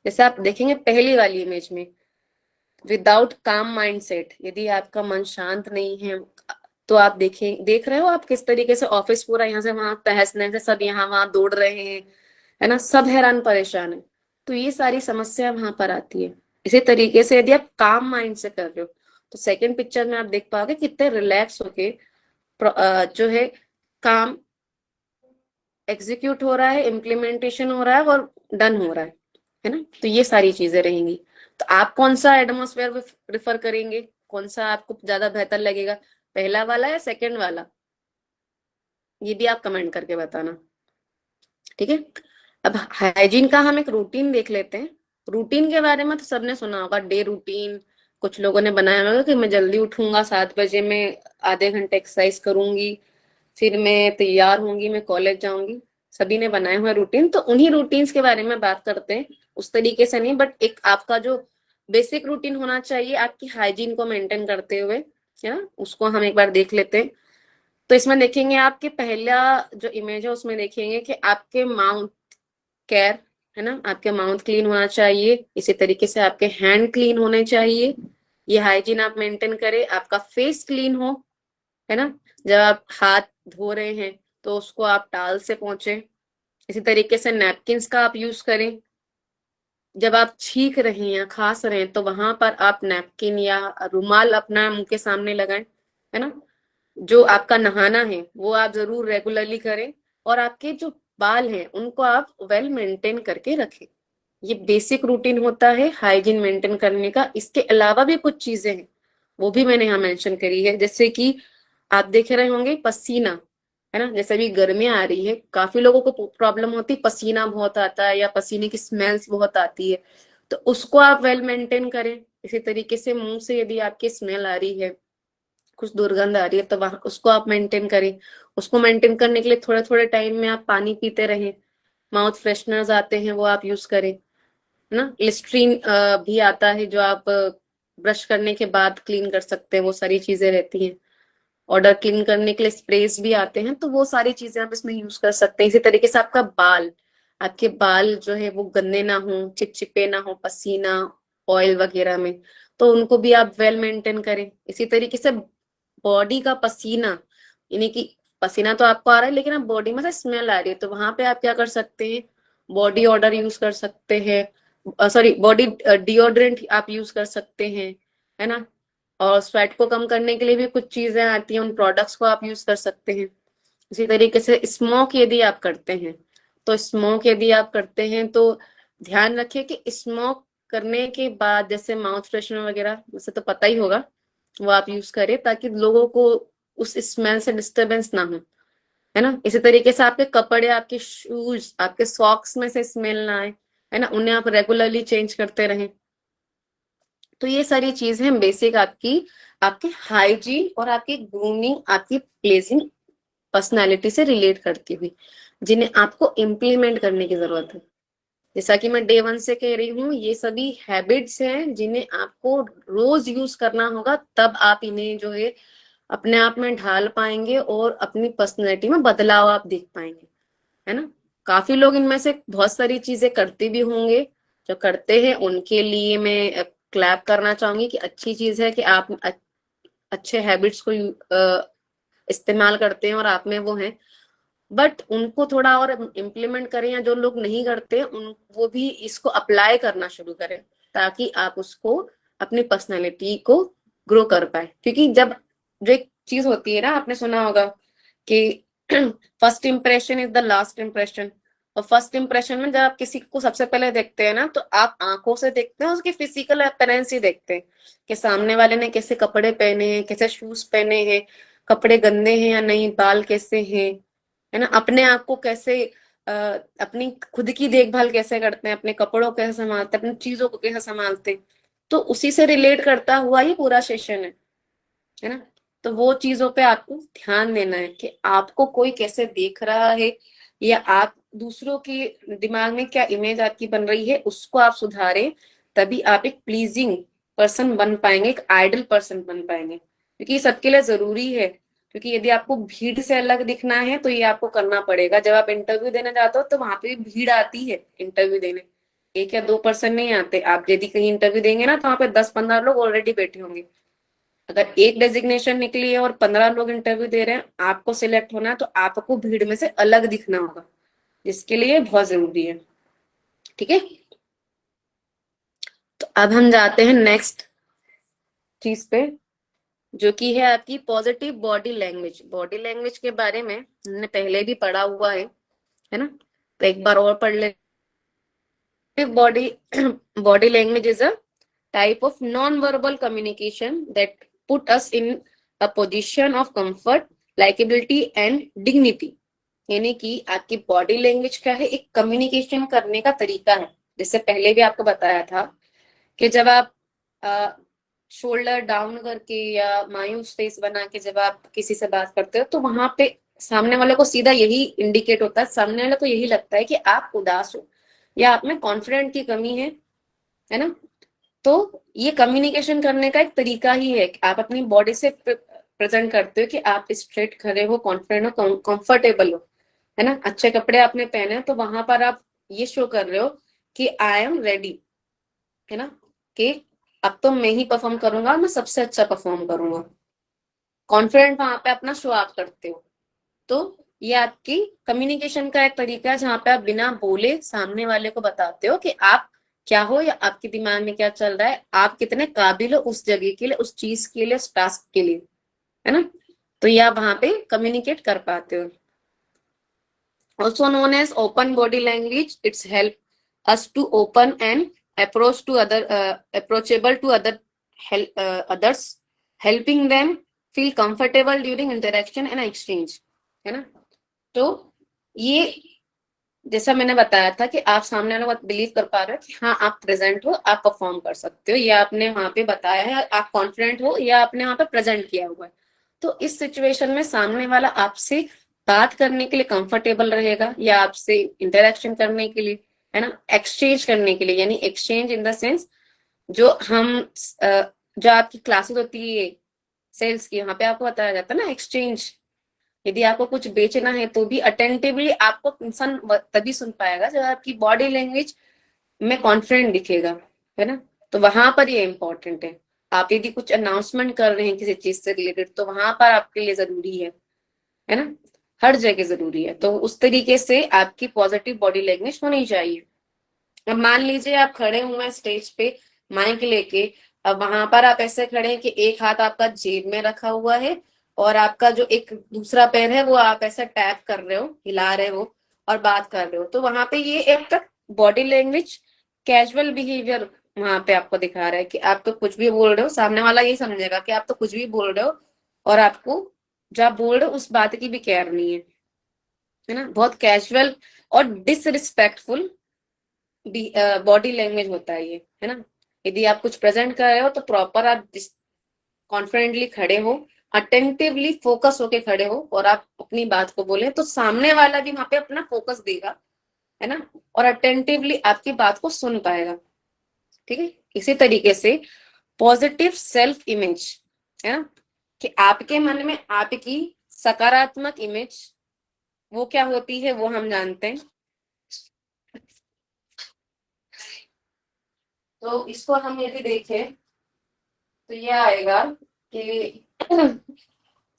S1: जैसे आप देखेंगे पहली वाली इमेज में, विदाउट काम माइंड सेट, यदि आपका मन शांत नहीं है, तो आप देख रहे हो आप किस तरीके से ऑफिस पूरा यहाँ से वहां तहस नहस से सब यहाँ वहां दौड़ रहे हैं, है ना, सब हैरान परेशान है। तो ये सारी समस्या वहां पर आती है। इसी तरीके से यदि आप काम माइंड से कर रहे हो तो सेकंड पिक्चर में आप देख पाओगे कितने रिलैक्स होके जो है काम एग्जीक्यूट हो रहा है, इम्प्लीमेंटेशन हो रहा है और डन हो रहा है ना। तो ये सारी चीजें रहेंगी। तो आप कौन सा एटमोसफेयर प्रिफर करेंगे, कौन सा आपको ज्यादा बेहतर लगेगा, पहला वाला या सेकंड वाला, ये भी आप कमेंट करके बताना। ठीक है। अब हाइजीन का हम एक रूटीन देख लेते हैं। रूटीन के बारे में तो सबने सुना होगा, डे रूटीन। कुछ लोगों ने बनाया होगा कि मैं जल्दी उठूंगा 7 बजे, मैं आधे घंटे एक्सरसाइज करूंगी, फिर मैं तैयार होंगी, मैं कॉलेज जाऊंगी। सभी ने बनाए हुए रूटीन, तो उन्हीं रूटीन्स के बारे में बात करते हैं। उस तरीके से नहीं, बट एक आपका जो बेसिक रूटीन होना चाहिए आपकी हाइजीन को मेंटेन करते हुए, है ना, उसको हम एक बार देख लेते हैं। तो इसमें देखेंगे आपके पहला जो इमेज है उसमें देखेंगे कि आपके माउथ केयर, है ना, आपके माउथ क्लीन होना चाहिए। इसी तरीके से आपके हैंड क्लीन होने चाहिए। ये हाइजीन आप मेंटेन करें। आपका फेस क्लीन हो, है ना, जब आप हाथ धो रहे हैं तो उसको आप टाल से पोंछे। इसी तरीके से नैपकिन्स का आप यूज करें। जब आप छींक रहे हैं या खांस रहे हैं तो वहां पर आप नैपकिन या रुमाल अपना मुंह के सामने लगाएं, है ना। जो आपका नहाना है वो आप जरूर रेगुलरली करें। और आपके जो बाल हैं उनको आप वेल मेंटेन करके रखें। ये बेसिक रूटीन होता है हाइजीन मेंटेन करने का। इसके अलावा भी कुछ चीजें हैं, वो भी मैंने यहाँ मेंशन करी है। जैसे कि आप देख रहे होंगे पसीना, है ना, जैसे अभी गर्मियां आ रही है, काफी लोगों को प्रॉब्लम होती है, पसीना बहुत आता है या पसीने की स्मेल्स बहुत आती है। तो उसको आप वेल मेंटेन करें। इसी तरीके से मुंह से यदि आपकी स्मेल आ रही है, कुछ दुर्गंध आ रही है, तो वहां उसको आप मेंटेन करें। उसको मेंटेन करने के लिए थोड़े थोड़े टाइम में आप पानी पीते रहें। माउथ फ्रेशनर्स आते हैं वो आप यूज करें, है ना। लिस्ट्रीन भी आता है जो आप ब्रश करने के बाद क्लीन कर सकते हैं, वो सारी चीजें रहती हैं। ऑर्डर क्लीन करने के लिए स्प्रेस भी आते हैं, तो वो सारी चीजें आप इसमें यूज कर सकते हैं। इसी तरीके से आपके बाल जो है वो गंदे ना हो, चिपचिपे ना हो पसीना ऑयल वगैरह में, तो उनको भी आप वेल मेंटेन करें। इसी तरीके से बॉडी का पसीना, यानी कि पसीना तो आपको आ रहा है लेकिन अब बॉडी में से स्मेल आ रही है, तो वहां पे आप क्या कर सकते हैं, बॉडी ऑर्डर यूज कर सकते हैं, सॉरी बॉडी डिओड्रेंट आप यूज कर सकते हैं, है ना। और स्वेट को कम करने के लिए भी कुछ चीजें आती हैं, उन प्रोडक्ट्स को आप यूज कर सकते हैं। इसी तरीके से स्मोक यदि आप करते हैं, तो ध्यान रखिए कि स्मोक करने के बाद जैसे माउथ फ्रेशनर वगैरह, वैसे तो पता ही होगा, वो आप यूज करें ताकि लोगों को उस स्मेल से डिस्टरबेंस ना हो, है ना। इसी तरीके से आपके कपड़े, आपके शूज, आपके सॉक्स में से स्मेल ना आए, है ना, उन्हें आप रेगुलरली चेंज करते रहें। तो ये सारी चीजें बेसिक आपकी आपके हाइजीन और आपकी ग्रूमिंग, आपकी प्लेजिंग पर्सनालिटी से रिलेट करती हुई, जिन्हें आपको इम्प्लीमेंट करने की जरूरत है। जैसा कि मैं डे 1 से कह रही हूँ, ये सभी हैबिट्स हैं जिन्हें आपको रोज यूज करना होगा, तब आप इन्हें जो है अपने आप में ढाल पाएंगे और अपनी पर्सनैलिटी में बदलाव आप देख पाएंगे, है ना। काफी लोग इनमें से बहुत सारी चीजें करते भी होंगे। जो करते हैं उनके लिए मैं क्लैप करना चाहूंगी कि अच्छी चीज है कि आप अच्छे हैबिट्स को इस्तेमाल करते हैं और आप में वो है। बट उनको थोड़ा और इम्प्लीमेंट करें, या जो लोग नहीं करते उन वो भी इसको अप्लाई करना शुरू करें, ताकि आप उसको अपनी पर्सनैलिटी को ग्रो कर पाए। क्योंकि जब जो एक चीज होती है ना, आपने सुना होगा कि first impression is the last impression. और फर्स्ट इम्प्रेशन में जब आप किसी को सबसे पहले देखते हैं ना, तो आप आंखों से देखते हैं, उसकी फिजिकल अपीयरेंस ही देखते हैं कि सामने वाले ने कैसे कपड़े पहने हैं, कैसे शूज पहने हैं, कपड़े गंदे हैं या नहीं, बाल कैसे हैं, है ना, अपने आप को कैसे अपनी खुद की देखभाल कैसे करते हैं, अपने कपड़ों को कैसे संभालते हैं, अपनी चीजों को कैसे संभालते हैं। तो उसी से रिलेट करता हुआ ये पूरा सेशन है ना। तो वो चीजों पे आपको ध्यान देना है कि आपको कोई कैसे देख रहा है, या आप दूसरों के दिमाग में क्या इमेज आपकी बन रही है, उसको आप सुधारें। तभी आप एक प्लीजिंग पर्सन बन पाएंगे, एक आइडल पर्सन बन पाएंगे, क्योंकि ये सबके लिए जरूरी है। क्योंकि यदि आपको भीड़ से अलग दिखना है तो ये आपको करना पड़ेगा। जब आप इंटरव्यू देने जाते हो तो वहां पे भी भीड़ आती है इंटरव्यू देने, एक या दो पर्सन नहीं आते। आप यदि कहीं इंटरव्यू देंगे ना, तो वहां पे 10-15 लोग ऑलरेडी बैठे होंगे, अगर एक डेजिग्नेशन निकली है और 15 लोग इंटरव्यू दे रहे हैं, आपको सिलेक्ट होना है तो आपको भीड़ में से अलग दिखना होगा, जिसके लिए बहुत जरूरी है। ठीक है, तो अब हम जाते हैं नेक्स्ट चीज पे, जो कि है आपकी positive body language. Body language के बारे में हमने पहले भी पढ़ा हुआ है ना, तो एक बार और पढ़ ले। body body language is a type of non-verbal communication that put us in a position of comfort, likability and dignity। यानी कि आपकी बॉडी लैंग्वेज क्या है, एक कम्युनिकेशन करने का तरीका है। जैसे पहले भी आपको बताया था कि जब आप शोल्डर डाउन करके या मायूस फेस बना के जब आप किसी से बात करते हो, तो वहां पे सामने वाले को सीधा यही इंडिकेट होता है, सामने वाले को यही लगता है कि आप उदास हो या आप में कॉन्फिडेंट की कमी है ना। तो ये कम्युनिकेशन करने का एक तरीका ही है कि आप अपनी बॉडी से प्रेजेंट करते हो कि आप स्ट्रेट खड़े हो, कॉन्फिडेंट हो, कंफर्टेबल हो, है ना। अच्छे कपड़े आपने पहने हो तो वहां पर आप ये शो कर रहे हो कि आई एम रेडी, है ना, कि अब तो मैं ही परफॉर्म करूंगा, मैं सबसे अच्छा परफॉर्म करूंगा। कॉन्फिडेंट वहां पे अपना शो आप करते हो। तो ये आपकी कम्युनिकेशन का एक तरीका है जहां पे आप बिना बोले सामने वाले को बताते हो कि आप क्या हो या आपके दिमाग में क्या चल रहा है, आप कितने काबिल हो उस जगह के लिए, उस चीज के लिए, उस टास्क के लिए, है ना। तो ये आप वहां पे कम्युनिकेट कर पाते हो। Also known as open body language, it's help us to open and approach to approachable to others, helping them feel comfortable during interaction and exchange, है ना। तो ये जैसा मैंने बताया था कि आप सामने वाला बिलीव कर पा रहे हो कि हाँ आप प्रेजेंट हो, आप परफॉर्म कर सकते हो, या आपने वहां पे बताया है, आप कॉन्फिडेंट हो या आपने वहां पे प्रेजेंट किया हुआ है। तो इस सिचुएशन में सामने वाला आपसे बात करने के लिए कंफर्टेबल रहेगा या आपसे इंटरेक्शन करने के लिए, है ना, एक्सचेंज करने के लिए। यानी एक्सचेंज इन द सेंस जो हम जो आपकी क्लासेस होती है सेल्स की, वहां पे आपको बताया जाता है ना एक्सचेंज। यदि आपको कुछ बेचना है तो भी अटेंटिवली आपको इंसान तभी सुन पाएगा जब आपकी बॉडी लैंग्वेज में कॉन्फिडेंट दिखेगा, है ना। तो वहां पर ये इंपॉर्टेंट है। आप यदि कुछ अनाउंसमेंट कर रहे हैं किसी चीज से रिलेटेड, तो वहां पर आपके लिए जरूरी है ना, हर जगह जरूरी है। तो उस तरीके से आपकी पॉजिटिव बॉडी लैंग्वेज होनी चाहिए। अब मान लीजिए आप खड़े हुए हैं स्टेज पे माइक लेके, अब वहां पर आप ऐसे खड़े हैं कि एक हाथ आपका जेब में रखा हुआ है और आपका जो एक दूसरा पैर है वो आप ऐसा टैप कर रहे हो, हिला रहे हो और बात कर रहे हो। तो वहां पे ये एक तक बॉडी लैंग्वेज कैजुअल बिहेवियर वहां पे आपको दिखा रहा है कि आप तो कुछ भी बोल रहे हो, सामने वाला ये समझेगा कि आप तो कुछ भी बोल रहे हो और आपको जो आप बोल रहे हो उस बात की भी केयर नहीं है ना। बहुत कैजुअल और डिसरिस्पेक्टफुल बॉडी लैंग्वेज होता है ये, है ना। यदि आप कुछ प्रेजेंट कर रहे हो तो प्रॉपर आप कॉन्फिडेंटली खड़े हो, अटेंटिवली फोकस होके खड़े हो और आप अपनी बात को बोले, तो सामने वाला भी वहां पे अपना फोकस देगा, है ना, और अटेंटिवली आपकी बात को सुन पाएगा। ठीक है, इसी तरीके से पॉजिटिव सेल्फ इमेज, है ना, कि आपके मन में आपकी सकारात्मक इमेज वो क्या होती है वो हम जानते हैं। तो इसको हम यदि देखें तो ये आएगा कि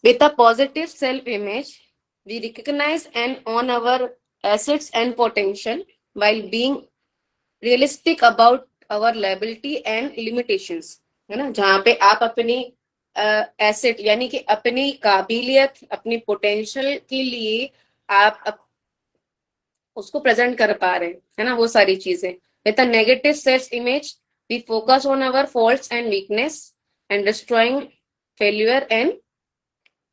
S1: with a positive self-image we recognize and own our assets and potential while being realistic about our liability and limitations, है ना। जहाँ पे आप अपनी एसेट यानी कि अपनी काबिलियत, अपनी पोटेंशियल के लिए आप उसको प्रेजेंट कर पा रहे हैं, है ना, वो सारी चीजें। With a negative self image we focus on our faults and weakness and destroying failure and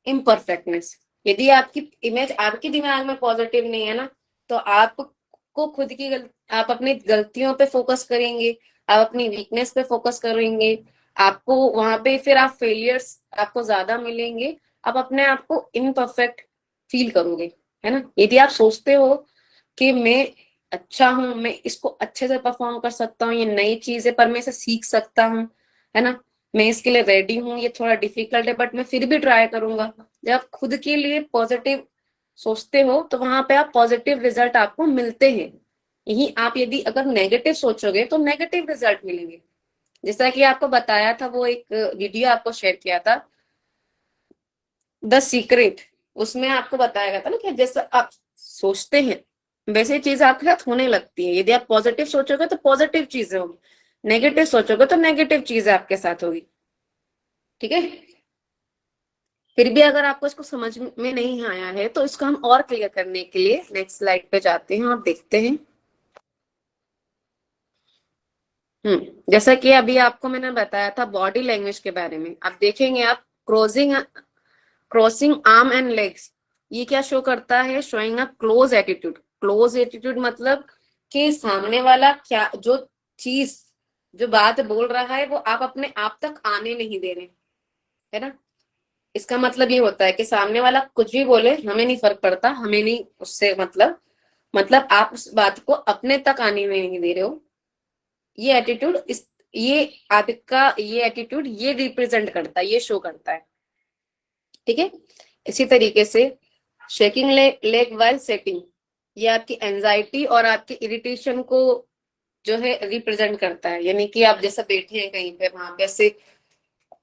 S1: imperfectness. यदि आपकी इमेज आपके दिमाग में पॉजिटिव नहीं है ना, तो आपको खुद की आप अपनी गलतियों पे फोकस करेंगे, आप अपनी वीकनेस पे फोकस करेंगे, आपको वहां पे फिर आप फेलियर्स आपको ज्यादा मिलेंगे, आप अपने आप को इम्परफेक्ट फील करोगे, है ना। यदि आप सोचते हो कि मैं अच्छा हूं, मैं इसको अच्छे से परफॉर्म कर सकता हूँ, ये नई चीज है पर मैं इसे सीख सकता हूँ, है ना, मैं इसके लिए रेडी हूँ, ये थोड़ा डिफिकल्ट है बट मैं फिर भी ट्राई करूंगा। जब आप खुद के लिए पॉजिटिव सोचते हो तो वहां पे आप पॉजिटिव रिजल्ट आपको मिलते हैं। यही आप यदि अगर नेगेटिव सोचोगे तो नेगेटिव रिजल्ट मिलेंगे। जैसा कि आपको बताया था, वो एक वीडियो आपको शेयर किया था, द सीक्रेट, उसमें आपको बताया गया था ना कि जैसा आप सोचते हैं वैसे चीज आपके साथ होने लगती है। यदि आप पॉजिटिव सोचोगे तो पॉजिटिव चीजें होगी, नेगेटिव सोचोगे तो नेगेटिव चीजें आपके साथ होगी। ठीक है। फिर भी अगर आपको इसको समझ में नहीं आया है तो इसको हम और क्लियर करने के लिए नेक्स्ट स्लाइड पे जाते हैं और देखते हैं। जैसा कि अभी आपको मैंने बताया था बॉडी लैंग्वेज के बारे में, आप देखेंगे आप क्रॉसिंग आर्म एंड लेग्स, ये क्या शो करता है, showing a close attitude. Close attitude मतलब कि सामने वाला क्या जो चीज जो बात बोल रहा है वो आप अपने आप तक आने नहीं दे रहे, है ना। इसका मतलब ये होता है कि सामने वाला कुछ भी बोले हमें नहीं फर्क पड़ता, हमें नहीं उससे मतलब आप उस बात को अपने तक आने में नहीं दे रहे हो। ये एटीट्यूड इस ये आपका ये एटीट्यूड ये रिप्रेजेंट करता है, ये शो करता है। ठीक है। इसी तरीके से शेकिंग लेग वाइल सेटिंग, ये आपकी एंजाइटी और आपकी इरिटेशन को जो है रिप्रेजेंट करता है। यानी कि आप जैसे बैठे हैं कहीं पे, वहां पे ऐसे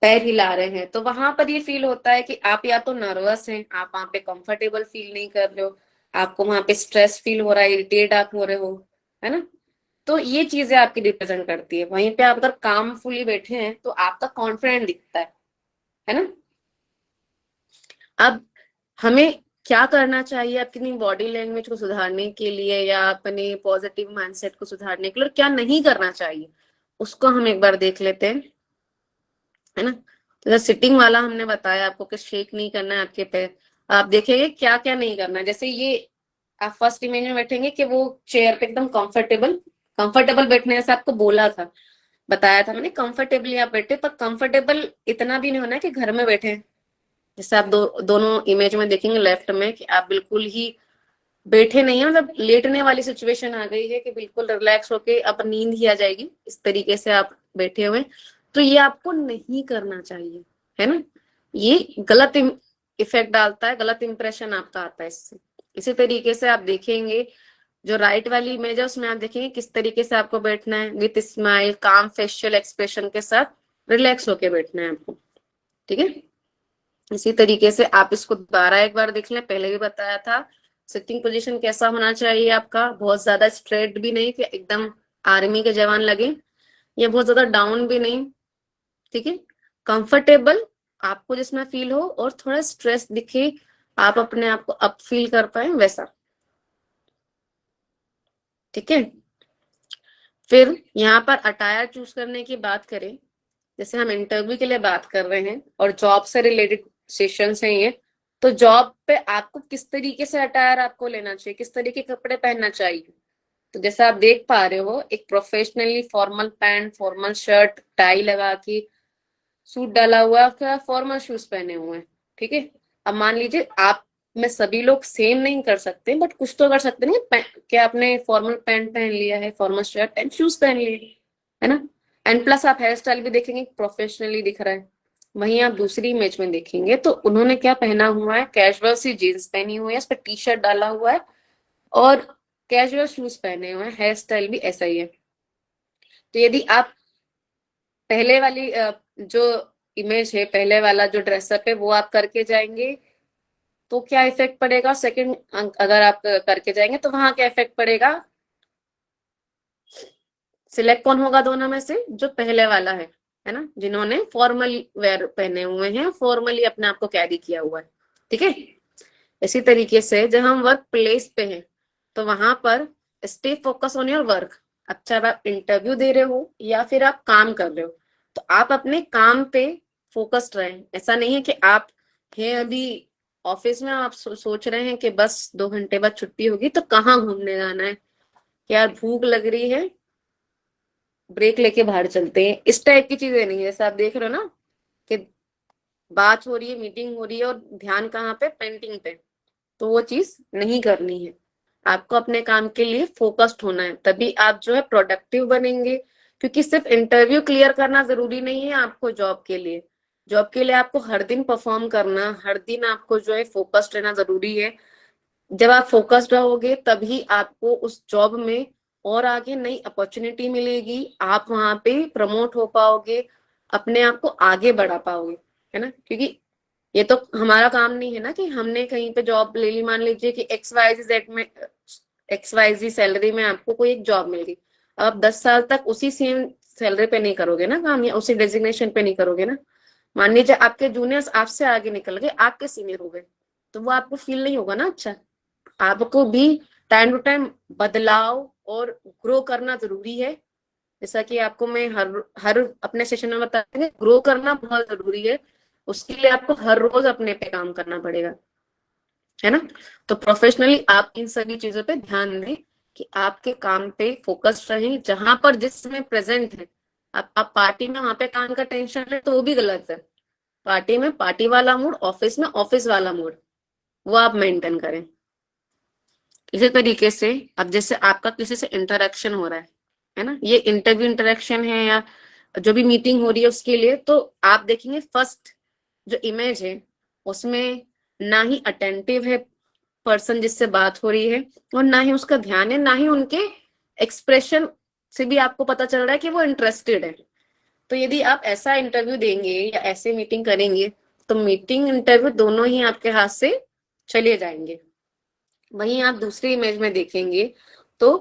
S1: पैर हिला रहे हैं, तो वहां पर ये फील होता है कि आप या तो नर्वस हैं, आप वहां पे कंफर्टेबल फील नहीं कर रहे हो, आपको वहां पे स्ट्रेस फील हो रहा है, इरिटेट आप हो रहे हो, है ना। तो ये चीजें आपकी रिप्रेजेंट करती है। वहीं पे आप अगर कामफुली बैठे हैं तो आपका कॉन्फिडेंट दिखता है ना। अब हमें क्या करना चाहिए अपनी बॉडी लैंग्वेज को सुधारने के लिए या अपने पॉजिटिव माइंडसेट को सुधारने के लिए, और क्या नहीं करना चाहिए उसको हम एक बार देख लेते हैं, है ना। तो सिटिंग वाला हमने बताया आपको कि शेक नहीं करना है आपके पैर। आप देखेंगे क्या क्या नहीं करना है। जैसे ये आप फर्स्ट इमेज में बैठेंगे कि वो चेयर पे एकदम कंफर्टेबल कंफर्टेबल बैठने से आपको बोला था, बताया था मैंने, कंफर्टेबली आप बैठे, पर कंफर्टेबल इतना भी नहीं होना है कि घर में बैठे। जैसे आप दोनों इमेज में देखेंगे लेफ्ट में कि आप बिल्कुल ही बैठे नहीं है, मतलब लेटने वाली सिचुएशन आ गई है कि बिल्कुल रिलैक्स होके अब नींद ही आ जाएगी, इस तरीके से आप बैठे हुए। तो ये आपको नहीं करना चाहिए, है ना। ये गलत इफेक्ट डालता है, गलत इंप्रेशन आपका आता है इससे। इसी तरीके से आप देखेंगे जो राइट वाली इमेज है उसमें आप देखेंगे किस तरीके से आपको बैठना है, विथ स्माइल काम फेशियल एक्सप्रेशन के साथ रिलैक्स होके बैठना है आपको। ठीक है। इसी तरीके से आप इसको दोबारा एक बार देख लें, पहले भी बताया था सिटिंग पोजीशन कैसा होना चाहिए आपका, बहुत ज्यादा स्ट्रेट भी नहीं कि एकदम आर्मी के जवान लगे, या बहुत ज्यादा डाउन भी नहीं। ठीक है। कंफर्टेबल आपको जिसमें फील हो और थोड़ा स्ट्रेस दिखे, आप अपने आप को अप फील कर पाए वैसा। ठीक है। फिर यहाँ पर अटायर चूज करने की बात करें, जैसे हम इंटरव्यू के लिए बात कर रहे हैं और जॉब से रिलेटेड सेशंस हैं ये, तो जॉब पे आपको किस तरीके से अटायर आपको लेना चाहिए, किस तरीके के कपड़े पहनना चाहिए। तो जैसा आप देख पा रहे हो, एक professionally formal pant, formal shirt, tie लगा के सूट डाला हुआ है, फॉर्मल शूज पहने हुए हैं। ठीक है। अब मान लीजिए आप में सभी लोग सेम नहीं कर सकते, बट कुछ तो कर सकते हैं क्या आपने फॉर्मल पैंट पहन लिया है, फॉर्मल शर्ट एंड शूज पहन लिए, है ना। एंड प्लस आप हेयर स्टाइल भी देखेंगे प्रोफेशनली दिख रहा है। वहीं आप दूसरी इमेज में देखेंगे तो उन्होंने क्या पहना हुआ है, कैजुअल सी जीन्स पहनी हुई है, इस पर टी शर्ट डाला हुआ है और कैजुअल शूज पहने हुए हैं, हेयर स्टाइल भी ऐसा ही है। तो यदि आप पहले वाली जो इमेज है, पहले वाला जो ड्रेसअप है वो आप करके जाएंगे तो क्या इफेक्ट पड़ेगा, सेकंड अगर आप करके जाएंगे तो वहां क्या इफेक्ट पड़ेगा। सिलेक्ट कौन होगा दोनों में से, जो पहले वाला है ना, जिन्होंने फॉर्मल वेयर पहने हुए हैं, फॉर्मली अपने आप को कैरी किया हुआ है। ठीक है। इसी तरीके से जब हम वर्क प्लेस पे हैं तो वहां पर stay focus on your work. अच्छा, आप इंटरव्यू दे रहे हो या फिर आप काम कर रहे हो, तो आप अपने काम पे फोकस्ड रहें। ऐसा नहीं है कि आप हैं अभी ऑफिस में, आप सोच रहे हैं कि बस 2 घंटे बाद छुट्टी होगी तो कहाँ घूमने जाना है, यार भूख लग रही है ब्रेक लेके बाहर चलते हैं, इस टाइप की चीजें नहीं है। जैसे आप देख रहे हो ना कि बात हो रही है, मीटिंग हो रही है और ध्यान कहाँ पे, पेंटिंग पे, तो वो चीज नहीं करनी है। आपको अपने काम के लिए फोकस्ड होना है, तभी आप जो है प्रोडक्टिव बनेंगे। क्योंकि सिर्फ इंटरव्यू क्लियर करना जरूरी नहीं है आपको जॉब के लिए। जॉब के लिए आपको हर दिन परफॉर्म करना, हर दिन आपको जो है फोकस्ड रहना जरूरी है। जब आप फोकस्ड रहोगे तभी आपको उस जॉब में और आगे नई अपॉर्चुनिटी मिलेगी, आप वहां पे प्रमोट हो पाओगे, अपने आप को आगे बढ़ा पाओगे, है ना। क्योंकि ये तो हमारा काम नहीं है ना कि हमने कहीं पे जॉब ले ली, मान लीजिए कि XYZ में XYZ सैलरी में आपको कोई एक जॉब मिल गई, अब आप 10 साल तक उसी सेम सैलरी पे नहीं करोगे ना काम, या उसी डेजिग्नेशन पे नहीं करोगे ना। मान लीजिए आपके जूनियर्स आपसे आगे निकल गए, आपके सीनियर हो गए, तो वो आपको फील नहीं होगा ना अच्छा। आपको भी टाइम टू टाइम बदलाव और ग्रो करना जरूरी है। जैसा कि आपको मैं हर हर अपने सेशन में बताऊंगी, ग्रो करना बहुत जरूरी है। उसके लिए आपको हर रोज अपने पे काम करना पड़ेगा, है ना। तो प्रोफेशनली आप इन सभी चीजों पे ध्यान दें कि आपके काम पे फोकस रहें, जहां पर जिस समय प्रेजेंट है। आप पार्टी में वहां पे काम का टेंशन ले तो वो भी गलत है। पार्टी में पार्टी वाला मूड, ऑफिस में ऑफिस वाला मूड, वो आप मेंटेन करें। इसी तरीके से अब जैसे आपका किसी से इंटरेक्शन हो रहा है ना, ये इंटरव्यू इंटरेक्शन है या जो भी मीटिंग हो रही है उसके लिए, तो आप देखेंगे फर्स्ट जो इमेज है उसमें ना ही अटेंटिव है पर्सन जिससे बात हो रही है, और ना ही उसका ध्यान है, ना ही उनके एक्सप्रेशन से भी आपको पता चल रहा है कि वो इंटरेस्टेड है। तो यदि आप ऐसा इंटरव्यू देंगे या ऐसे मीटिंग करेंगे, तो मीटिंग इंटरव्यू दोनों ही आपके हाथ से चले जाएंगे। वहीं आप दूसरी इमेज में देखेंगे तो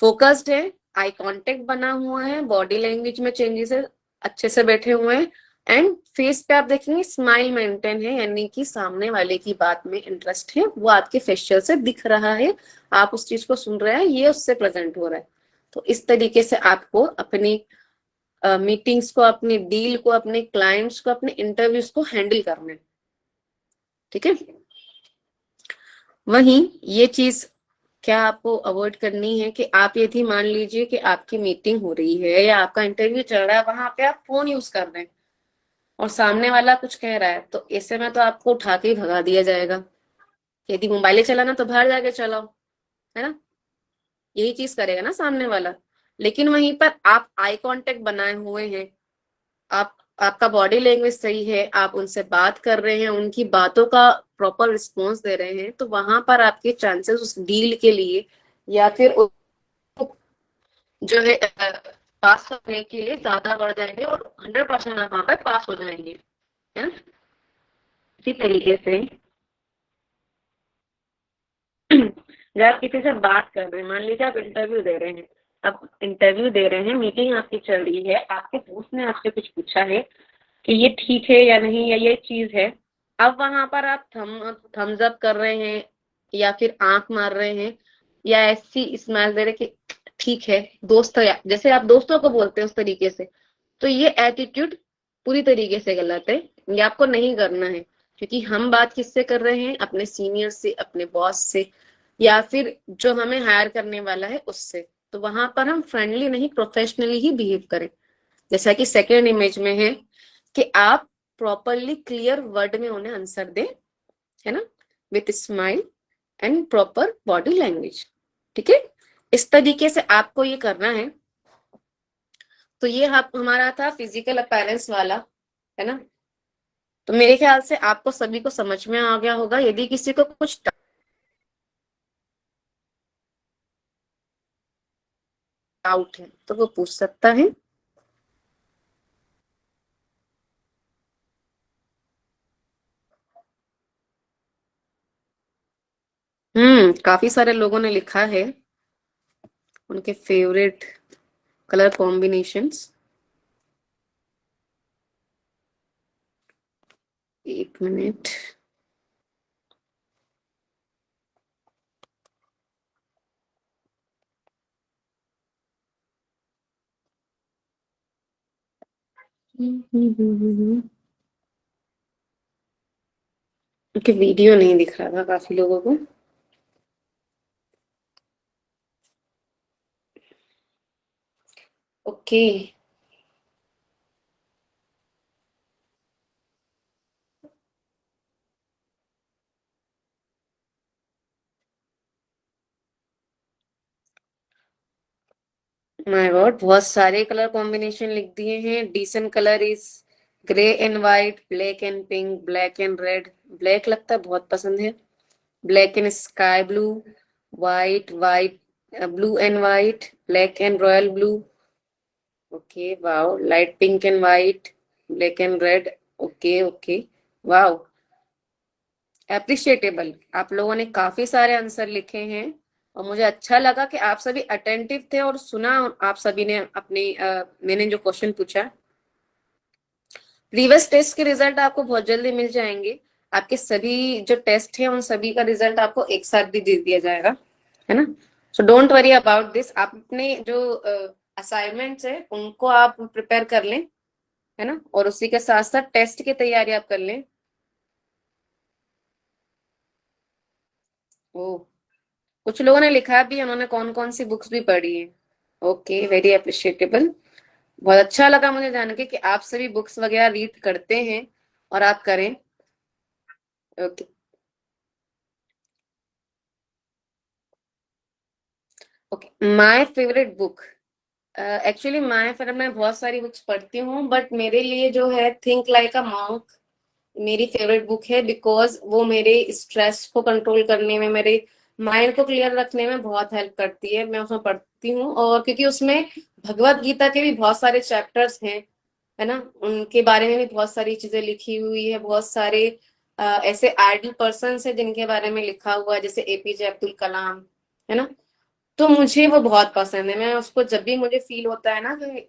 S1: फोकस्ड है, आई कांटेक्ट बना हुआ है, बॉडी लैंग्वेज में चेंजेस है, अच्छे से बैठे हुए हैं, एंड फेस पे आप देखेंगे स्माइल मेंटेन है, यानी कि सामने वाले की बात में इंटरेस्ट है, वो आपके फेशियल से दिख रहा है, आप उस चीज को सुन रहे हैं, ये उससे प्रेजेंट हो रहा है। तो इस तरीके से आपको अपनी मीटिंग्स को, अपनी डील को, अपने क्लाइंट्स को, अपने इंटरव्यूज को हैंडल करना है, ठीक है। वहीं ये चीज क्या आपको अवॉइड करनी है कि आप यदि मान लीजिए कि आपकी मीटिंग हो रही है या आपका इंटरव्यू चल रहा है, वहां पे आप फोन यूज कर रहे हैं और सामने वाला कुछ कह रहा है, तो ऐसे में तो आपको उठा के ही भगा दिया जाएगा। यदि मोबाइल चलाना तो बाहर जाके चलाओ, है ना, यही चीज करेगा ना सामने वाला। लेकिन वहीं पर आप आई कांटेक्ट बनाए हुए हैं, आप आपका बॉडी लैंग्वेज सही है, आप उनसे बात कर रहे हैं, उनकी बातों का प्रॉपर रिस्पॉन्स दे रहे हैं, तो वहां पर आपके चांसेस उस डील के लिए या फिर जो है पास होने के लिए ज्यादा बढ़ जाएंगे, और 100% आप वहां पर पास हो जाएंगे, है ना। इसी तरीके से जब आप किसी से बात कर रहे हैं, मान लीजिए आप इंटरव्यू दे रहे हैं, अब इंटरव्यू दे रहे हैं, मीटिंग आपकी चल रही है, आपके दोस्त ने आपसे कुछ पूछा है कि ये ठीक है या नहीं, या ये चीज है। अब वहां पर आप थम्स अप कर रहे हैं या फिर आंख मार रहे हैं या ऐसी स्माइल दे रहे कि ठीक है दोस्त है, जैसे आप दोस्तों को बोलते हैं उस तरीके से, तो ये एटीट्यूड पूरी तरीके से गलत है। ये आपको नहीं करना है, क्योंकि हम बात किससे कर रहे हैं, अपने सीनियर से, अपने बॉस से, या फिर जो हमें हायर करने वाला है उससे। तो वहां पर हम फ्रेंडली नहीं, प्रोफेशनली ही बिहेव करें। जैसा कि सेकेंड इमेज में है कि आप प्रॉपरली क्लियर वर्ड में उन्हें आंसर दें, है ना, with smile and proper body language, ठीक है। इस तरीके से आपको ये करना है। तो ये हमारा था फिजिकल अपीयरेंस वाला, है ना। तो मेरे ख्याल से आपको सभी को समझ में आ गया होगा। यदि किसी को कुछ डाउट है तो वो पूछ सकता है। काफी सारे लोगों ने लिखा है उनके फेवरेट कलर कॉम्बिनेशंस। एक मिनट। ओके, वीडियो नहीं दिख रहा था काफी लोगों को। ओके। माय गॉड, बहुत सारे कलर कॉम्बिनेशन लिख दिए हैं। Decent colour is grey and white, black and pink, black and red. Black लगता है बहुत पसंद है। Black and sky blue, white, white blue and white, black and royal blue. Okay, wow. Light pink and white, black and red. Okay, okay. Wow. एप्रिशिएटेबल। आप लोगों ने काफी सारे आंसर लिखे हैं और मुझे अच्छा लगा कि आप सभी अटेंटिव थे और सुना आप सभी ने अपनी मैंने जो क्वेश्चन पूछा। प्रीवियस टेस्ट के रिजल्ट आपको बहुत जल्दी मिल जाएंगे। आपके सभी जो टेस्ट है उन सभी का रिजल्ट आपको एक साथ भी दे दिया जाएगा, है ना। So don't worry about this. आप अपने जो असाइनमेंट्स है उनको आप प्रिपेयर कर लें, है ना, और उसी के साथ साथ टेस्ट की तैयारी आप कर लें। ओ, कुछ लोगों ने लिखा भी, उन्होंने कौन कौन सी बुक्स भी पढ़ी है। Okay, very appreciable. बहुत अच्छा लगा मुझे जान के कि आप सभी बुक्स वगैरह रीड करते हैं और आप करें। Okay, okay. My favourite book, actually my favourite, मैं बहुत सारी बुक्स पढ़ती हूँ बट मेरे लिए जो है थिंक लाइक अ मॉन्क मेरी फेवरेट बुक है, बिकॉज वो मेरे स्ट्रेस को कंट्रोल करने में, मेरे माइंड को क्लियर रखने में बहुत हेल्प करती है। मैं उसमें पढ़ती हूँ और क्योंकि उसमें भगवत गीता के भी बहुत सारे चैप्टर्स हैं, है ना, उनके बारे में भी बहुत सारी चीजें लिखी हुई है। बहुत सारे ऐसे आइडल पर्सन है जिनके बारे में लिखा हुआ है, जैसे एपीजे अब्दुल कलाम, है ना। तो मुझे वो बहुत पसंद है। मैं उसको जब भी मुझे फील होता है ना कि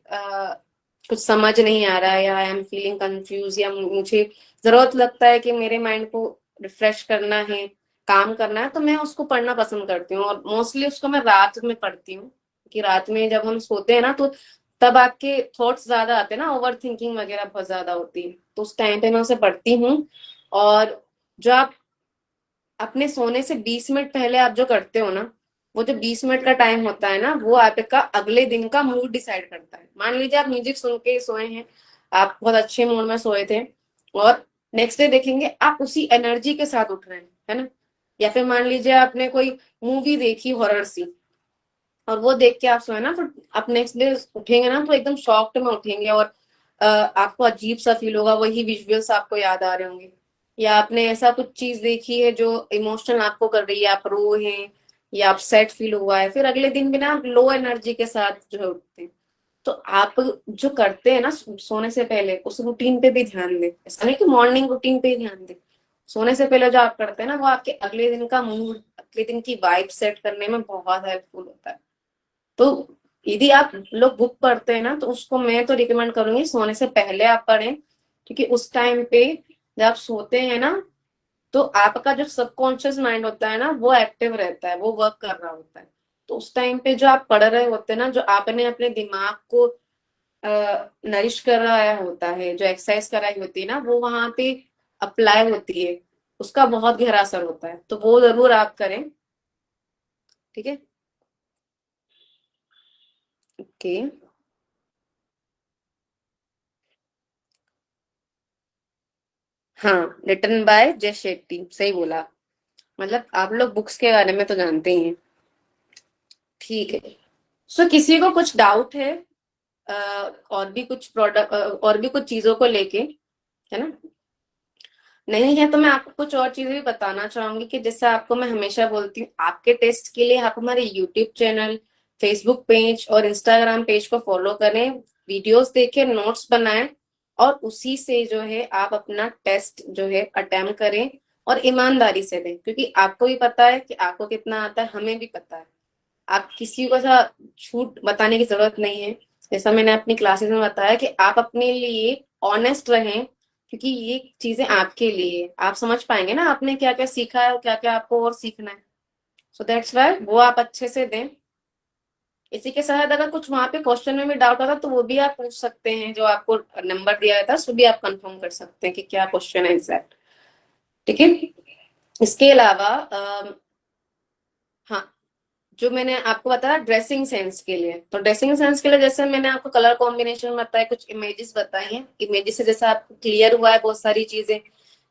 S1: कुछ समझ नहीं आ रहा है या आई एम फीलिंग कंफ्यूज या मुझे जरूरत लगता है कि मेरे माइंड को रिफ्रेश करना है, काम करना है, तो मैं उसको पढ़ना पसंद करती हूँ। और मोस्टली उसको मैं रात में पढ़ती हूँ कि रात में जब हम सोते हैं ना तो तब आपके थॉट्स ज्यादा आते हैं ना, ओवर थिंकिंग वगैरह बहुत ज्यादा होती है, तो उस टाइम पे मैं उसे पढ़ती हूँ। और जो आप अपने सोने से 20 मिनट पहले आप जो करते हो ना, वो जो 20 मिनट का टाइम होता है ना, वो आपका अगले दिन का मूड डिसाइड करता है। मान लीजिए आप म्यूजिक सुन के सोए हैं, आप बहुत अच्छे मूड में सोए थे और नेक्स्ट डे देखेंगे आप उसी एनर्जी के साथ उठ रहे हैं, है ना। या फिर मान लीजिए आपने कोई मूवी देखी हॉरर सी और वो देख के आप सोए ना, फिर आप नेक्स्ट डे उठेंगे ना तो एकदम शॉक्ड में उठेंगे और आपको अजीब सा फील होगा, वही विजुअल्स आपको याद आ रहे होंगे। या आपने ऐसा कुछ चीज देखी है जो इमोशनल आपको कर रही है, आप रो हैं या आप सैड फील हुआ है, फिर अगले दिन भी ना आप लो एनर्जी के साथ जो है उठते हैं। तो आप जो करते हैं ना सोने से पहले, उस रूटीन पे भी ध्यान दें। ऐसा नहीं कि मॉर्निंग रूटीन पे ही ध्यान दें, सोने से पहले जो आप करते हैं ना वो आपके अगले दिन का मूड, अगले दिन की वाइब सेट करने में बहुत हेल्पफुल होता है। तो यदि आप लोग बुक पढ़ते हैं ना तो उसको मैं तो रिकमेंड करूंगी सोने से पहले आप पढ़ें, क्योंकि उस टाइम पे जब आप सोते हैं ना तो आपका जो सबकॉन्शियस माइंड होता है ना वो एक्टिव रहता है, वो वर्क कर रहा होता है। तो उस टाइम पे जो आप पढ़ रहे होते हैं ना, जो आपने अपने दिमाग को नरिश कर रहा होता है, जो एक्सरसाइज कराई होती है ना, वो वहां पे अप्लाई होती है, उसका बहुत गहरा असर होता है। तो वो जरूर आप करें, ठीक है। ओके, हाँ, रिटन बाय जय शेट्टी, सही बोला। मतलब आप लोग बुक्स के बारे में तो जानते ही हैं। ठीक है। सो किसी को कुछ डाउट है और भी कुछ प्रोडक्ट और भी कुछ चीजों को लेके, है ना। नहीं है तो मैं आपको कुछ और चीजें भी बताना चाहूंगी कि जैसे आपको मैं हमेशा बोलती हूँ, आपके टेस्ट के लिए आप हमारे यूट्यूब चैनल, फेसबुक पेज और इंस्टाग्राम पेज को फॉलो करें, वीडियोस देखें, नोट्स बनाएं और उसी से जो है आप अपना टेस्ट जो है अटेम्प्ट करें और ईमानदारी से दें, क्योंकि आपको भी पता है कि आपको कितना आता है, हमें भी पता है। आप किसी को ऐसा झूठ बताने की जरूरत नहीं है। जैसा मैंने अपनी क्लासेस में बताया कि आप अपने लिए ऑनेस्ट रहें, क्योंकि ये चीजें आपके लिए है। आप समझ पाएंगे ना आपने क्या क्या सीखा है और क्या क्या आपको और सीखना है। सो दैट्स वाई वो आप अच्छे से दें। इसी के साथ अगर कुछ वहां पे क्वेश्चन में भी डाउट आता तो वो भी आप पूछ सकते हैं, जो आपको नंबर दिया था उसको भी आप कंफर्म कर सकते हैं कि क्या क्वेश्चन है एग्जैक्ट, ठीक है। इसके अलावा हाँ, जो मैंने आपको बताया ड्रेसिंग सेंस के लिए, तो ड्रेसिंग सेंस के लिए जैसे मैंने आपको कलर कॉम्बिनेशन बताया, कुछ इमेजेस बताई हैं, इमेजेस से जैसे आपको क्लियर हुआ है बहुत सारी चीजें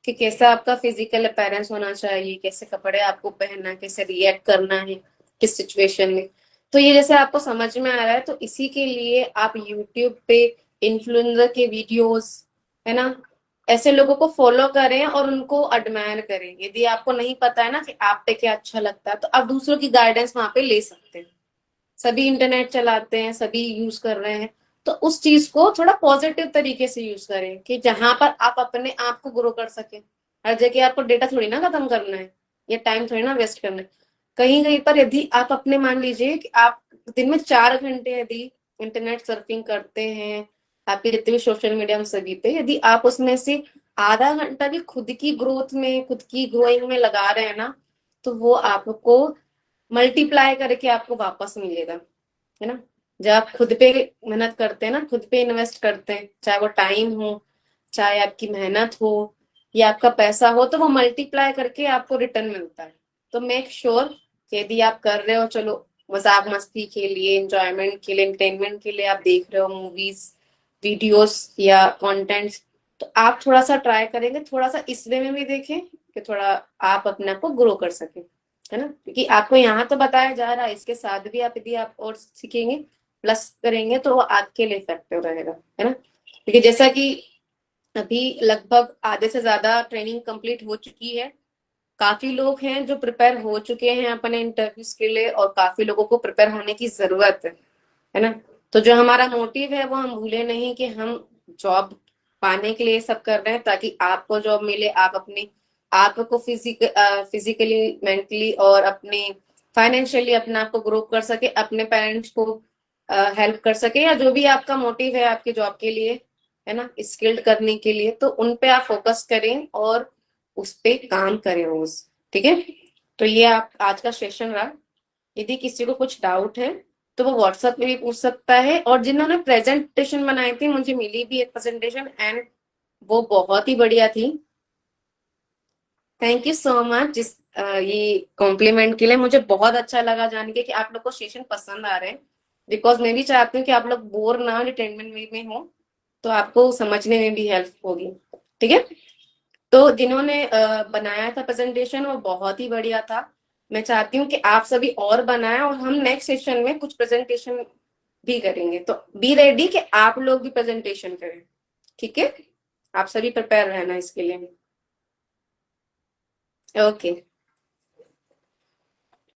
S1: कि कैसा आपका फिजिकल अपीयरेंस होना चाहिए, कैसे कपड़े आपको पहनना है, कैसे रिएक्ट करना है किस सिचुएशन में। तो ये जैसे आपको समझ में आ रहा है, तो इसी के लिए आप यूट्यूब पे इन्फ्लुएंसर के वीडियोस, है ना, ऐसे लोगों को फॉलो करें और उनको एडमायर करें। यदि आपको नहीं पता है ना कि आप पे क्या अच्छा लगता है तो आप दूसरों की गाइडेंस वहां पे ले सकते हैं, सभी इंटरनेट चलाते हैं, सभी यूज कर रहे हैं। तो उस चीज को थोड़ा पॉजिटिव तरीके से यूज करें कि जहां पर आप अपने आप को ग्रो कर सके। हर जगह आपको डेटा थोड़ी ना खत्म करना है, या टाइम थोड़ी ना वेस्ट करना है। कहीं कहीं पर यदि आप अपने मान लीजिए कि आप दिन में 4 घंटे यदि इंटरनेट सर्फिंग करते हैं, आपके जितने भी सोशल मीडिया सभी पे, यदि आप उसमें से आधा घंटा भी खुद की ग्रोथ में, खुद की ग्रोइंग में लगा रहे हैं ना, तो वो आपको मल्टीप्लाई करके आपको वापस मिलेगा, है ना। जब आप खुद पे मेहनत करते हैं ना, खुद पे इन्वेस्ट करते हैं, चाहे वो टाइम हो, चाहे आपकी मेहनत हो, या आपका पैसा हो, तो वो मल्टीप्लाई करके आपको रिटर्न मिलता है। तो मेक श्योर यदि आप कर रहे हो, चलो मजाक मस्ती के लिए, एंजॉयमेंट के लिए, एंटरटेनमेंट के लिए आप देख रहे हो मूवीज, वीडियोस या कंटेंट्स, तो आप थोड़ा सा ट्राई करेंगे, थोड़ा सा इस वे में भी देखें कि थोड़ा आप अपने आप को ग्रो कर सके, है ना। क्योंकि आपको यहाँ तो बताया जा रहा है, इसके साथ भी आप यदि आप और सीखेंगे, प्लस करेंगे, तो वो आपके लिए इफेक्टिव रहेगा, है ना। क्योंकि जैसा कि अभी लगभग आधे से ज्यादा ट्रेनिंग कंप्लीट हो चुकी है, काफी लोग हैं जो प्रिपेयर हो चुके हैं अपने इंटरव्यूज के लिए, और काफी लोगों को प्रिपेयर होने की जरूरत है ना। तो जो हमारा मोटिव है वो हम भूले नहीं कि हम जॉब पाने के लिए सब कर रहे हैं, ताकि आपको जॉब मिले, आप अपने आपको फिजिकली, मेंटली और अपने फाइनेंशियली अपने आप को ग्रो कर सके, अपने पेरेंट्स को हेल्प कर सके, या जो भी आपका मोटिव है आपके जॉब के लिए, है ना, स्किल्ड करने के लिए, तो उन पे आप फोकस करें और उस पे काम करें रोज। ठीक है, तो ये आप आज का सेशन रहा। यदि किसी को कुछ डाउट है तो वो व्हाट्सएप में भी पूछ सकता है, और जिन्होंने प्रेजेंटेशन बनाई थी, मुझे मिली भी एक प्रेजेंटेशन, एंड वो बहुत ही बढ़िया थी। थैंक यू सो मच जिस ये कॉम्प्लीमेंट के लिए। मुझे बहुत अच्छा लगा जान के कि आप लोग को सेशन पसंद आ रहे हैं, बिकॉज मैं भी चाहती हूँ कि आप लोग बोर ना एंटरटेनमेंट में हो, तो आपको समझने में भी हेल्प होगी। ठीक है, तो जिन्होंने बनाया था प्रेजेंटेशन वो बहुत ही बढ़िया था। मैं चाहती हूँ कि आप सभी और बनाएं, और हम नेक्स्ट सेशन में कुछ प्रेजेंटेशन भी करेंगे, तो बी रेडी कि आप लोग भी प्रेजेंटेशन करें। ठीक है, आप सभी प्रिपेयर रहना इसके लिए। ओके।